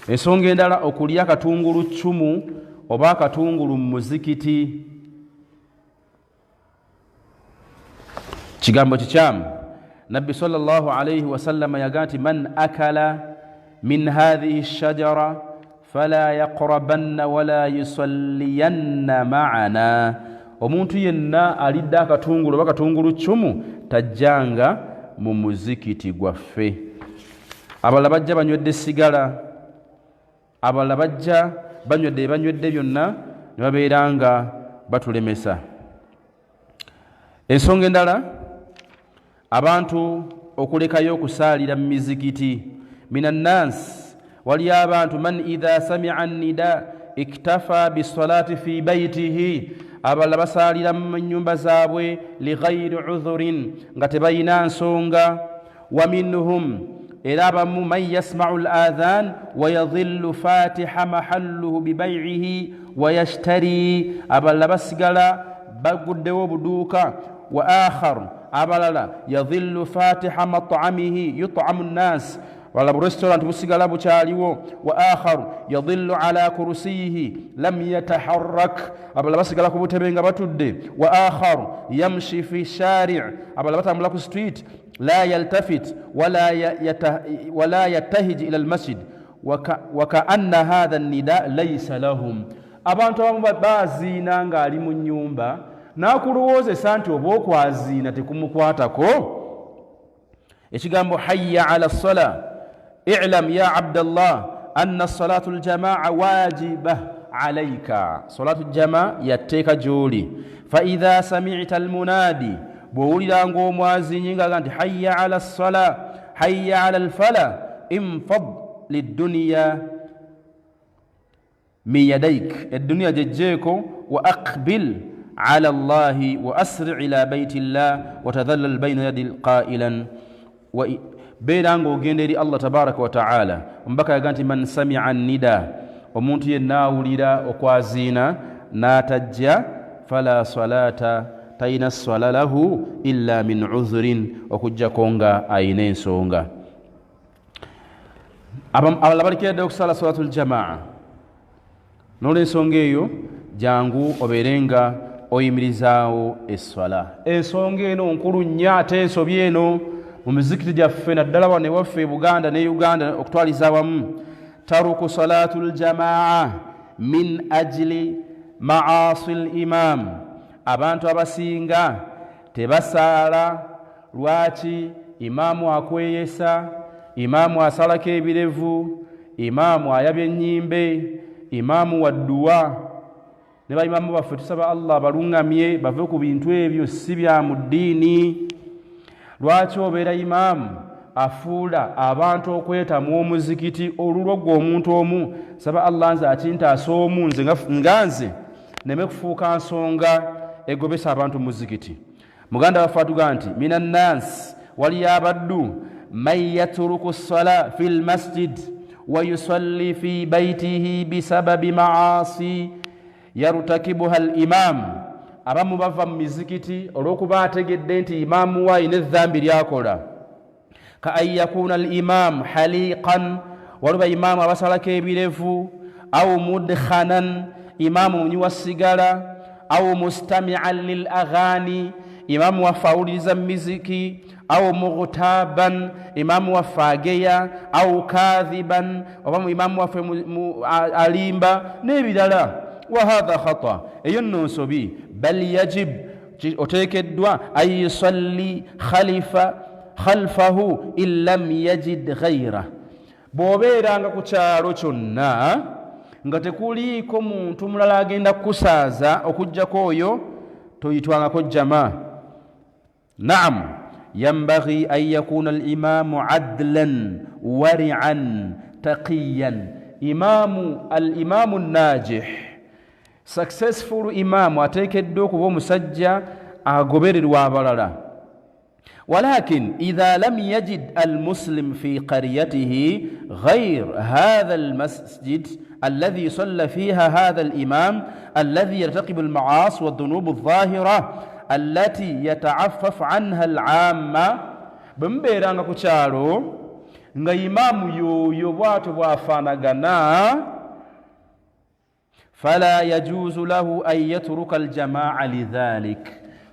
Ensonga endala okulya katungulu ccumu oba katungulu mu muzikiti kigambo kikyamu. Nabbi sallallahu alayhi wa sallam yagati man akala min hadhihi ash-shajara fala yaqrabanna wala yusalliyanna ma'ana. Omuntu yenna alidde akatungulu oba katungulu ccumu tajjanga mu muzikiti gwaffe. Abalala bajja banywedde sigala, abalala bajja banywedde byonna ne babeera nga batulemesa. Ensonga endala abantu okulekayo okusaalira mu mizikiti. Minannas wali abantu man idha sami'a an-nida iktafa bisalati fi baytihi, abalala basaalira mu nnyumba zaabwe lighayri udhurin nga tebalina nsonga. Wa minhum era abamu man yasma'u al-adhan wa yadhillu fatiha mahalluhu bibay'ihi wa yashtari, abalala basigala baguddewo obuduuka. Wa akhar abalala yadhillu fatiha mat'amihi yut'amu an-nas, wala restaurant busigala bukyaliwo. Wa akhar yadhillu ala kursiyihi lam yataharrak, abalala basigala ku butebe nga batudde. Wa akhar yamshi fi shari', abalala batambula ku street لا يلتفت ولا يتهج إلى المسجد وكأن هذا النداء ليس لهم. Abantu abamu baziina ng'ali mu nnyumba n'akulowoozesa nti oba okwaziina tekumukwatako. Ekigambo hayya ala ssala i'lam ya abdallah anna salatu aljamaa wajiba alayka, salatu aljamaa yatteeka gy'oli. Fa idha sami'ta almunadi, bw'owulira ng'omwazinyi ng'aga nti hayya ala ssala hayya ala alfala infad lidduniya min yadayk, edduniya gyejjeeko. Wa aqbil ala allahi wa asri' ila bayti llah wa tadhallal bayna yadi qailan, beera ng'ogenda eri Allah tabaraka wa ta'ala. Omubaka yaga nti man sami'a nida, omuntu yenna awulira okwaziina n'atajja fala salata, tayina swala lahu illa min udhurin, okujjako nga ayina ensonga. Abalala balikiradde okusala salatul jamaa, n'olw'ensonga eyo jangu obeere nga oyimirizaawo esswala. Ensonga eno nkulu nnyo ate ensobi eno mu mizikiti gyaffe naddala wano ewaffe Buganda ne Uganda okutwaliza awamu. Taruku salatul jamaa min ajli maasi al-imam, abantu abasinga tebasaala lwaki imaamu akweyesa, imaamu asalako ebirevu, imaamu ayabya ennyimbe, imaamu wadduwa. Ne baimaamu baffe tusaba Allah balungamye bave ku bintu ebyo si bya mu ddiini. Lwaki obeera imaamu afuula abantu okwetamu omuzikiti olulwo gwe omuntu omu? Saba Allah nze akintaasa omu nze nga nze neme kufuuka nsonga egobesa abantu muzikiti. Muganda waffe atuga nti minannas waliyo abaddu man yatruku ssala fi lmasjid wa yusalli fi baytihi bisababi maasi yartakibuha al-imam. abamu bava mu mizikiti olw'okuba ategedde nti imaamu wa ayina edhambi lyakola. Ka an yakuna al imam haliqan, waliba imaamu abasalako ebirevu, au mudkhanan, imaamu munywa sigala, au mustami'an lil aghani, imaamu wafawuliriza miziki, au mughtaban, imaamu wafageya, au kadhiban, oba imaamu wafe alimba n'ebirala. Wa hadha khata, eyo nno nsobi. Bal yajib, oteekeddwa an yusalli khalfahu in lam yajid ghayra. Bw'obeeranga ku kyalo kyonna nga tekuliiko muntu mulala agenda kukusaaza okujjako oyo, toyitwangako jama. Naam, yanbaghi an yakuna al imamu adlan wari'an taqiyan. Al imamu najih, successful imamu ateekeddwa okuba omusajja agobererwa abalala. ولكن إذا لم يجد المسلم في قريته غير هذا المسجد الذي صلى فيها هذا الإمام الذي يرتكب المعاصي والذنوب الظاهرة التي يتعفف عنها العامة، بمبيرanga ku kyalo nga imaamu yoyo bw'atyo bw'afaanagana, فلا يجوز له أن يترك الجماعة لذلك،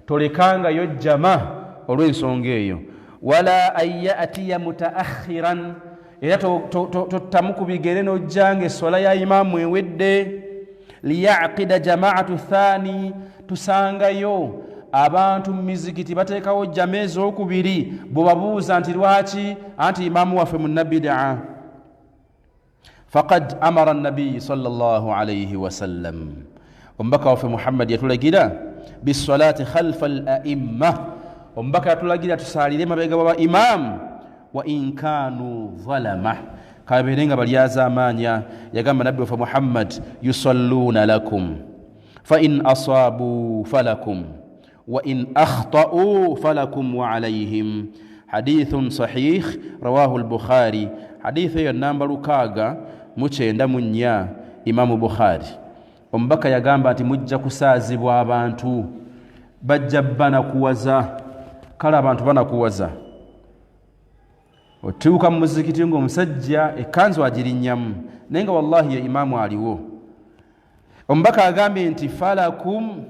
tolekangayo jama olw'ensonga eyo. Wala an ya'tiya mutaakhiran, era tottamu ku bigere n'ojjanga essola ya imaamu ewedde. Liyaqida jamaatu thani, tusangayo abantu mu mizikiti bateekawo jama ez'okubiri, bwebabuuza nti lwaki, anti imaamu waffe munna bid'a. Faqad amara an-nabi sallallahu alayhi wa sallam, omubaka waffe Muhammad yatulagira bisalati khalfa al-a'imma, omubaka yatulagira tusaalire mabega wa imam, wa in kanu zalama, kabeere nga balyaza amaanya. Yagamba nabbi waffe Muhammad, yusalluna lakum fa in asabu falakum wa in akhta'u falakum wa alayhim. Hadithun sahih rawahu al-Bukhari. Hadithu eyo namba 694 Imamu Bukhari. Omubaka yagamba nti mujja kusaazibwa abantu, bajja banakuwaza. Kale abantu banakuwaza, otuuka mu muzikiti ng'omusajja ekkanzu agirinnyamu naye nga wallahi ya imaamu aliwo. Omubaka agambye nti falakum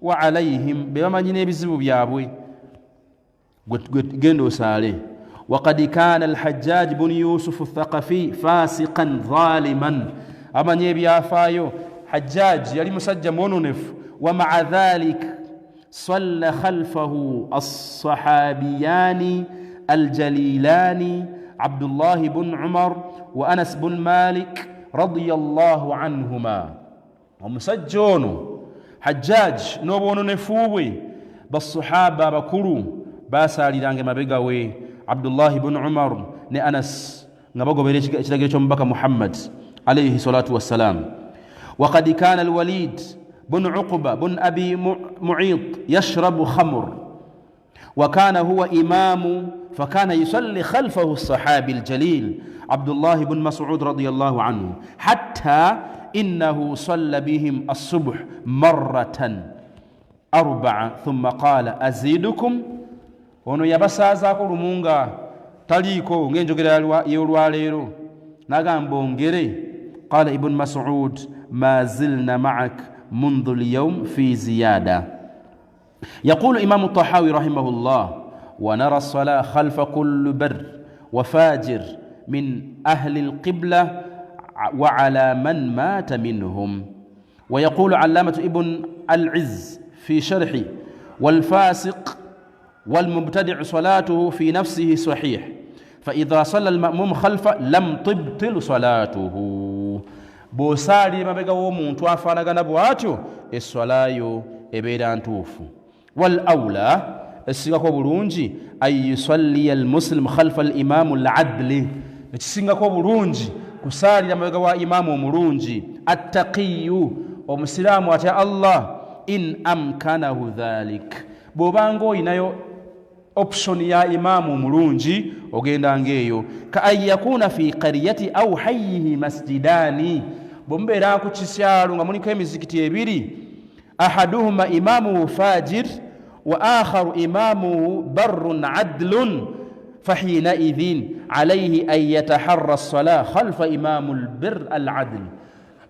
wa alayhim, be bamanyi n'ebizibu byabwe, genda osaale. وقد كان الحجاج بن يوسف الثقفي فاسقا ظالما، amanyi ebyafaayo. Hajjaj yali musajja mwononefu. ومع ذلك صلى خلفه الصحابيان الجليلان عبد الله بن عمر وأنس بن مالك رضي الله عنهما. ومسجون Hajjaj n'obwononefu بالصحابة بكرو باسالي لانge mabegawe Abdullah ibn Umar ne Anas nga bagobera ekiragiro ky'omubaka Muhammad alayhi salatu wassalam. وقد كان الوليد بن عقبة بن أبي معيط يشرب خمر وكان هو إمام، فكان يصلي خلفه الصحابي الجليل عبد الله بن مسعود رضي الله عنه، حتى إنه صلى بهم الصبح مرة 4 ثم قال أزيدكم. ono yabasazaako lumunga taliiko ng'enjogera y'olwaleero, nagamba ongere. Qala ibn Mas'ud ma zilna ma'ak منذ اليوم في زيادة. يقول إمام الطحاوي رحمه الله: ونرى الصلاة خلف كل بر وفاجر من أهل القبلة وعلى من مات منهم. ويقول علامة ابن العز في شرحه: والفاسق والمبتدع صلاته في نفسه صحيح، فإذا صلى المأموم خلفه لم تبطل صلاته. بوسالي مabega w'omuntu afaanagana bw'atyo esswala yo ebeera ntuufu. والأولى esingako bulungi an yusalliya almuslim khalfa alimamu aladli, ekisingako bulungi kusaalira mabega wa imaamu omulungi attaqiyu, omusiraamu atya Allah. In amkanahu dhalik, bw'obanga oyinayo option ya imaamu omulungi ogendanga eyo. Ka an yakuna fi qaryati aw hayyihi masjidani, bw'omubeera ku kisyalo nga muliko emizikiti ebiri, ahaduhuma imamuhu fajir wa akharu imamuhu barrun adlun فحينئذ عليه أن يتحرى الصلاة خلف إمام البر العدل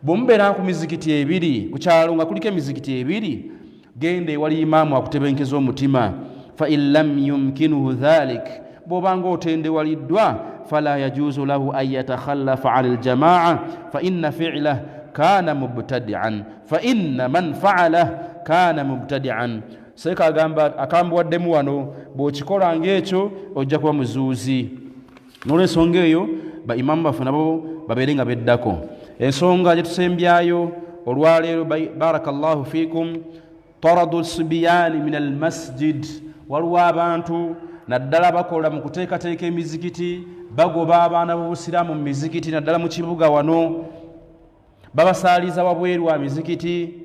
بومبنا ku mizikiti ebiri kukyalo nga kuliko emizikiti ebiri gende wali imamu akutebenkeza omutima fa in lam yumkinuhu dhalik bwobanga otendewaliddwa fala yajuzu lahu an yatakhallafa ala aljamaa fa inna fi'lah kana mubtadi'an fa inna man fa'alah kana mubtadi'an seka agamba akambuwaddemu wano bw'okikola ng'ekyo ojja kuba muzuuzi n'olwensonga eyo baimamu baffe nabo babeere nga beddako ensonga gye tusembyayo olwaleero barakallahu fikum taradu sibiyani min almasjid waliwo abantu naddala bakola mu kuteekateeka emizikiti bagoba abaana b'obusiraamu mu mizikiti naddala mu kibuga wano babasaaliza wabweru wa mizikiti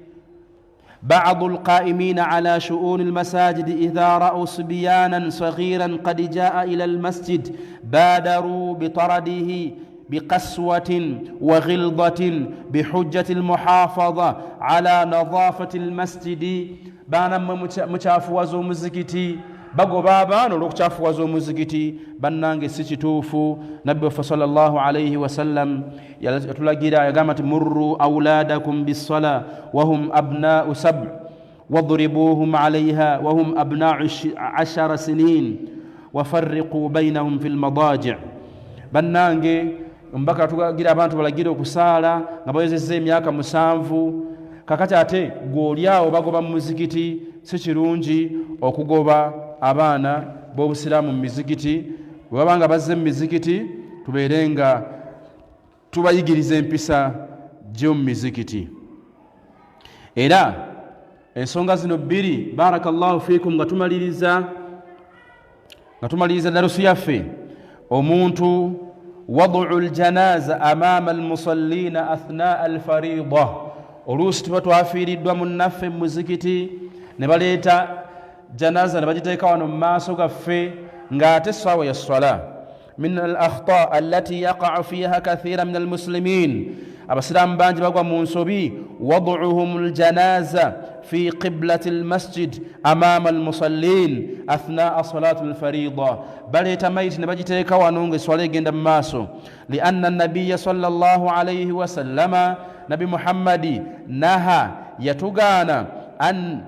بعض القائمين على شؤون المساجد إذا رأوا صبيانا صغيرا قد جاء إلى المسجد بادروا بطرده بقسوة وغلظة بحجة المحافظة على نظافة المسجد بانما مشافوازو مزكتي bagoba abaana olw'okukyafuwaza omuzikiti bannange si kituufu nabbi waffe sallallahu alayhi wasallam yatulagira yagamba nti murru auladakum bissala wahum abnau sab wadribuhum alayha wahum abnau 10 sinin wafarriqu bainahum fi lmadaji bannange mbaka tugagira abantu balagira okusaala nga bawezezza emyaka 7 kakati ate gw'olyawo bagoba mu muzikiti si kirungi okugoba abaana b'obusiraamu mu mizikiti bwe babanga bazze mu mizikiti tubeere nga tubayigiriza empisa gy'omu mizikiti era ensonga zino bbiri barakallahu fiikum nga tumaliriza darusu yaffe omuntu wadu ljanaza amaama almusallina athnaa alfarida oluusi tuba twafiiriddwa munnaffe mu muzikiti ne baleeta janaza ne bagiteeka wano mu maaso gaffe ng'ate essaawa ya ssala min al akhta allati yaqa'u fiha kathira min almuslimin abasiraamu bangi bagwa mu nsobi waduuhum aljanaza fi qiblati almasjid amaama almusallin athnaa salatu alfarida baleeta mayiti ne bagiteeka wano ng'esswala egenda mu maaso lianna annabiya sallallahu alayhi wasallama nabi muhammadi naha yatugaana an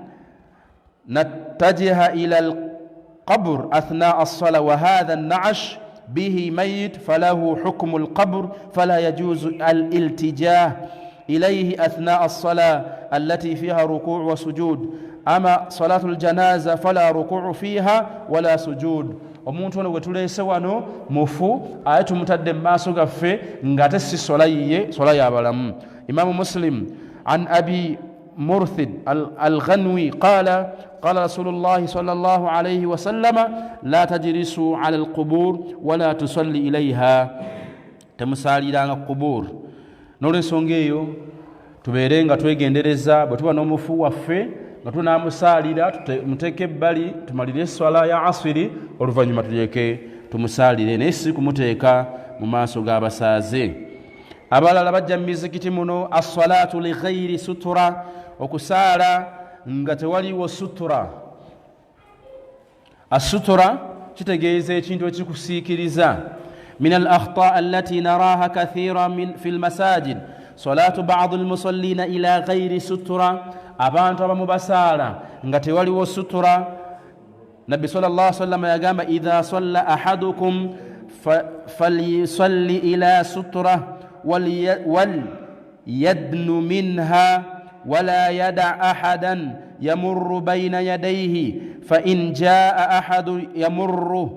نتجه إلى القبر أثناء الصلاة وهذا النعش به ميت فله حكم القبر فلا يجوز الالتجاه إليه أثناء الصلاة التي فيها ركوع وسجود أما صلاة الجنازة فلا ركوع فيها ولا سجود omuntu ono wetulese wano mufu aye tumutadde maaso gaffe ng'ate si sola y'abalamu imamu muslim an abi مرثد الغنوي قال رسول الله صلى الله عليه وسلم لا تجلسوا على القبور ولا تصلي إليها temusaliranga قبور n'olwensonga eyo tubeere nga twegendereza bwe tuba n'omufu waffe nga tunaamusaalira muteeke ebbali tumalire esswala ya asiri oluvannyuma tuleke tumusaalire naye si kumuteeka mu maaso g'abasaaze abalala bajja mu mizikiti muno assalaatu lighairi sutura okusaala nga tewaliwo sutura asutura kitegeeza ekintu ekikusiikiriza min al akhta allati naraaha kathira fi lmasajid salatu ba'd almusallina ila ghairi sutura abantu abamu basaala nga tewaliwo sutura nabbi sallallahu alaihi wasallam yagamba idha salla ahadukum falyusalli ila sutura وليدن منها ولا يدع أحدا يمر بين يديه فإن جاء أحد يمر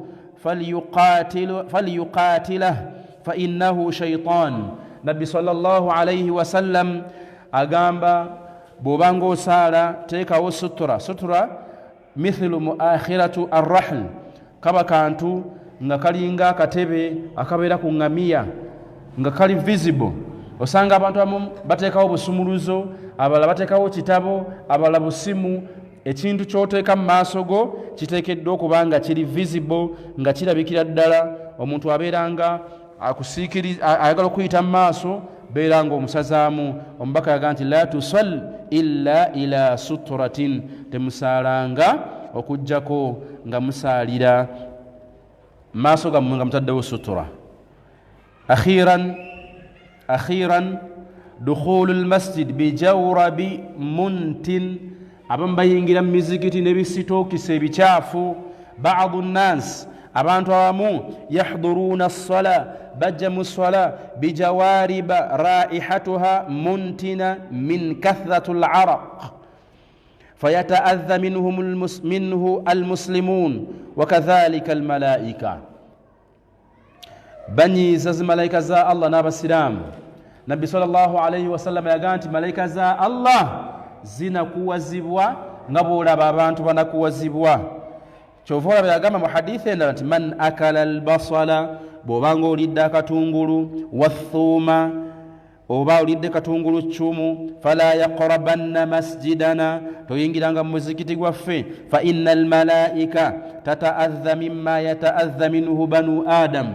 فليقاتله فإنه شيطان نبي صلى الله عليه وسلم أقام بوبانغو سالا تيكاو سترة مثل مؤخرة الرحل كما كانتو ngakalinga katebe akabeera ku ngamiya nga kali visible osanga abantu abamu bateekawo busumuluzo abalala bateekawo kitabo abalala busimu ekintu kyoteeka mu maaso go kiteekeddwa okuba nga kiri visible nga kirabikira ddala omuntu abeera nga akusiikiriza ayagala okuyita mu maaso beera ng'omusazaamu. Omubaka yagaa nti la tusal illa ila suturatin, temusaalanga okujjako nga musaalira maaso gammwe nga mutaddewo sutura. akhiran dukhulu lmasjid bijawrabi muntin, abamu bayingira mu mizikiti n'ebisitookisa ebicaafu. ba'du nnas, abantu abamu yahduruna as-sala, bajja mu ssala bijawariba raihatuha muntina min kathratu al-araq fayataadha minhu almuslimun wakadhalika almalaika. banyiiza zimalaika za Allah n'abasiraamu. Nabbi sallallahu alayhi wasallam yagaa nti malaika za Allah zinakuwazibwa nga bw'olaba abantu banakuwazibwa. Kyova olaba yagamba mu hadithi endala nti man akala albasala, bw'obanga olidde akatungulu, wathuuma, oba olidde katungulu ccumu, fala yaqrabanna masjidana, toyingiranga mu muzikiti gwaffe, fa inna almalaika tataadha mimma yataadha minhu banu adam,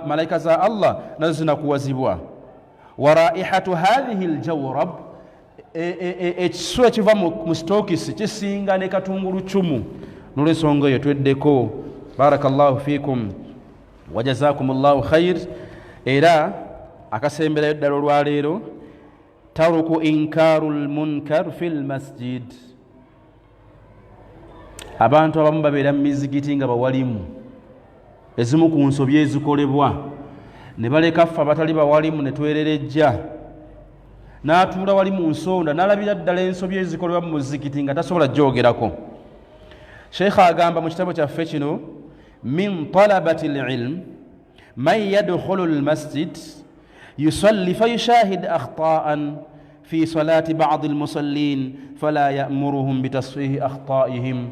malaika za Allah nazo zinakuwazibwa. wa raihatu hadhihi aljawrab, ekisu ekiva mu stokisi kisinga ne katungulu ccumu. N'olwensonga eyo tweddeko. Barakallahu fikum wa jazakumullahu khair. Era akasemberayo ddala olwaleero, taruku inkaru lmunkar fi lmasjid. Abantu abamu babeera mu mizigiti nga bawalimu, ezimu ku nsobi ezikolebwa ne baleka ffe abatali bawalimu ne twererejja, n'atuula wali mu nsonda n'alabira ddala ensobi ezikolebwa mu muzikiti nga tasobola jjogerako. Sheikh agamba mu kitabo kyaffe kino, min talabati lilm man yadkhulu lmasjid yusalli fayushahid akhtaan fi salati ba'd almusallin fala ya'muruhum bitasfihi akhtaihim.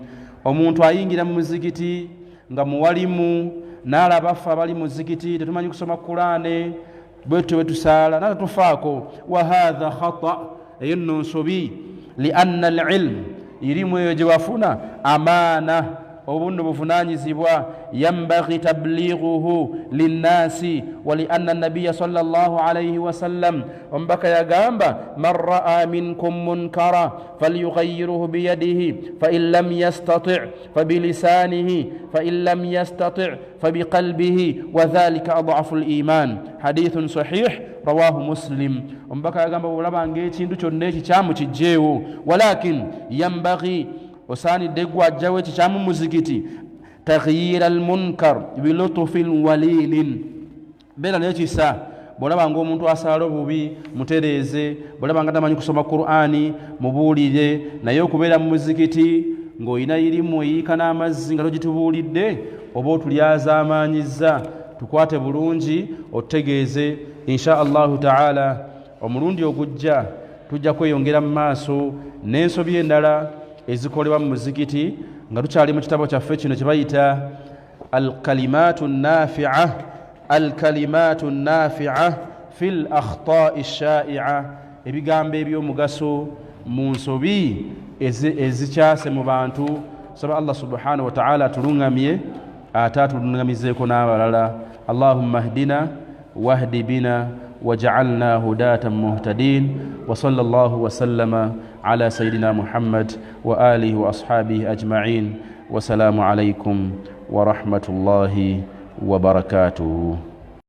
Omuntu ayingira mu muzikiti nga muwalimu n'alaba ffe abali mu muzikiti tetumanyi kusoma Qur'ane, bwetu bwe tusaala natatufaako. wa hadha khata, eyo nno nsobi. lianna alilm, irimu eyo gye wafuna amaana, obuno buvunanyizibwa. yambaghi tablighuhu linnasi wa lianna nabiya sallallahu alayhi wasallam, omubaka yagamba man raa minkum munkara falyughayiruhu biyadihi fain lam yastati' fabilisanihi fain lam yastati' fabiqalbihi wadhalika adhafu liman. hadithun sahih rawahu muslim. omubaka yagamba bwolabanga ekintu kyonna ekikyamu kijjeewo, walakin yambaghi, osaanidde gwe ajjawo ekikyamu muzikiti, taghyira almunkar bilutufin walinin. beera nekisa bwolabanga omuntu asaala obubi mutereeze, bwolabanga tamanyi kusoma Qur'ani mubuulire. naye okubeera mu muzikiti ng'olina irimu eyiika n'amazzi nga togitubuulidde, oba otulyazaamaanyizza, tukwate bulungi otutegeeze. insha allahu taala omulundi ogujja tujja kweyongera mu maaso n'ensobi endala ezikolebwa mu muzikiti nga tukyali mu kitabo kyaffe kino kye bayita alkalimatu nnafi'a fi lakhta'i shai'a, ebigambo eby'omugaso mu nsobi ezikyase mu bantu. saba Allah subhanahu wa ta'ala atulungamye ate atulungamizeeko n'abalala. allahumma hdina wahdi bina وجعلنا هداة مهتدين وصلى الله وسلم على سيدنا محمد وآله وأصحابه أجمعين. والسلام عليكم ورحمة الله وبركاته.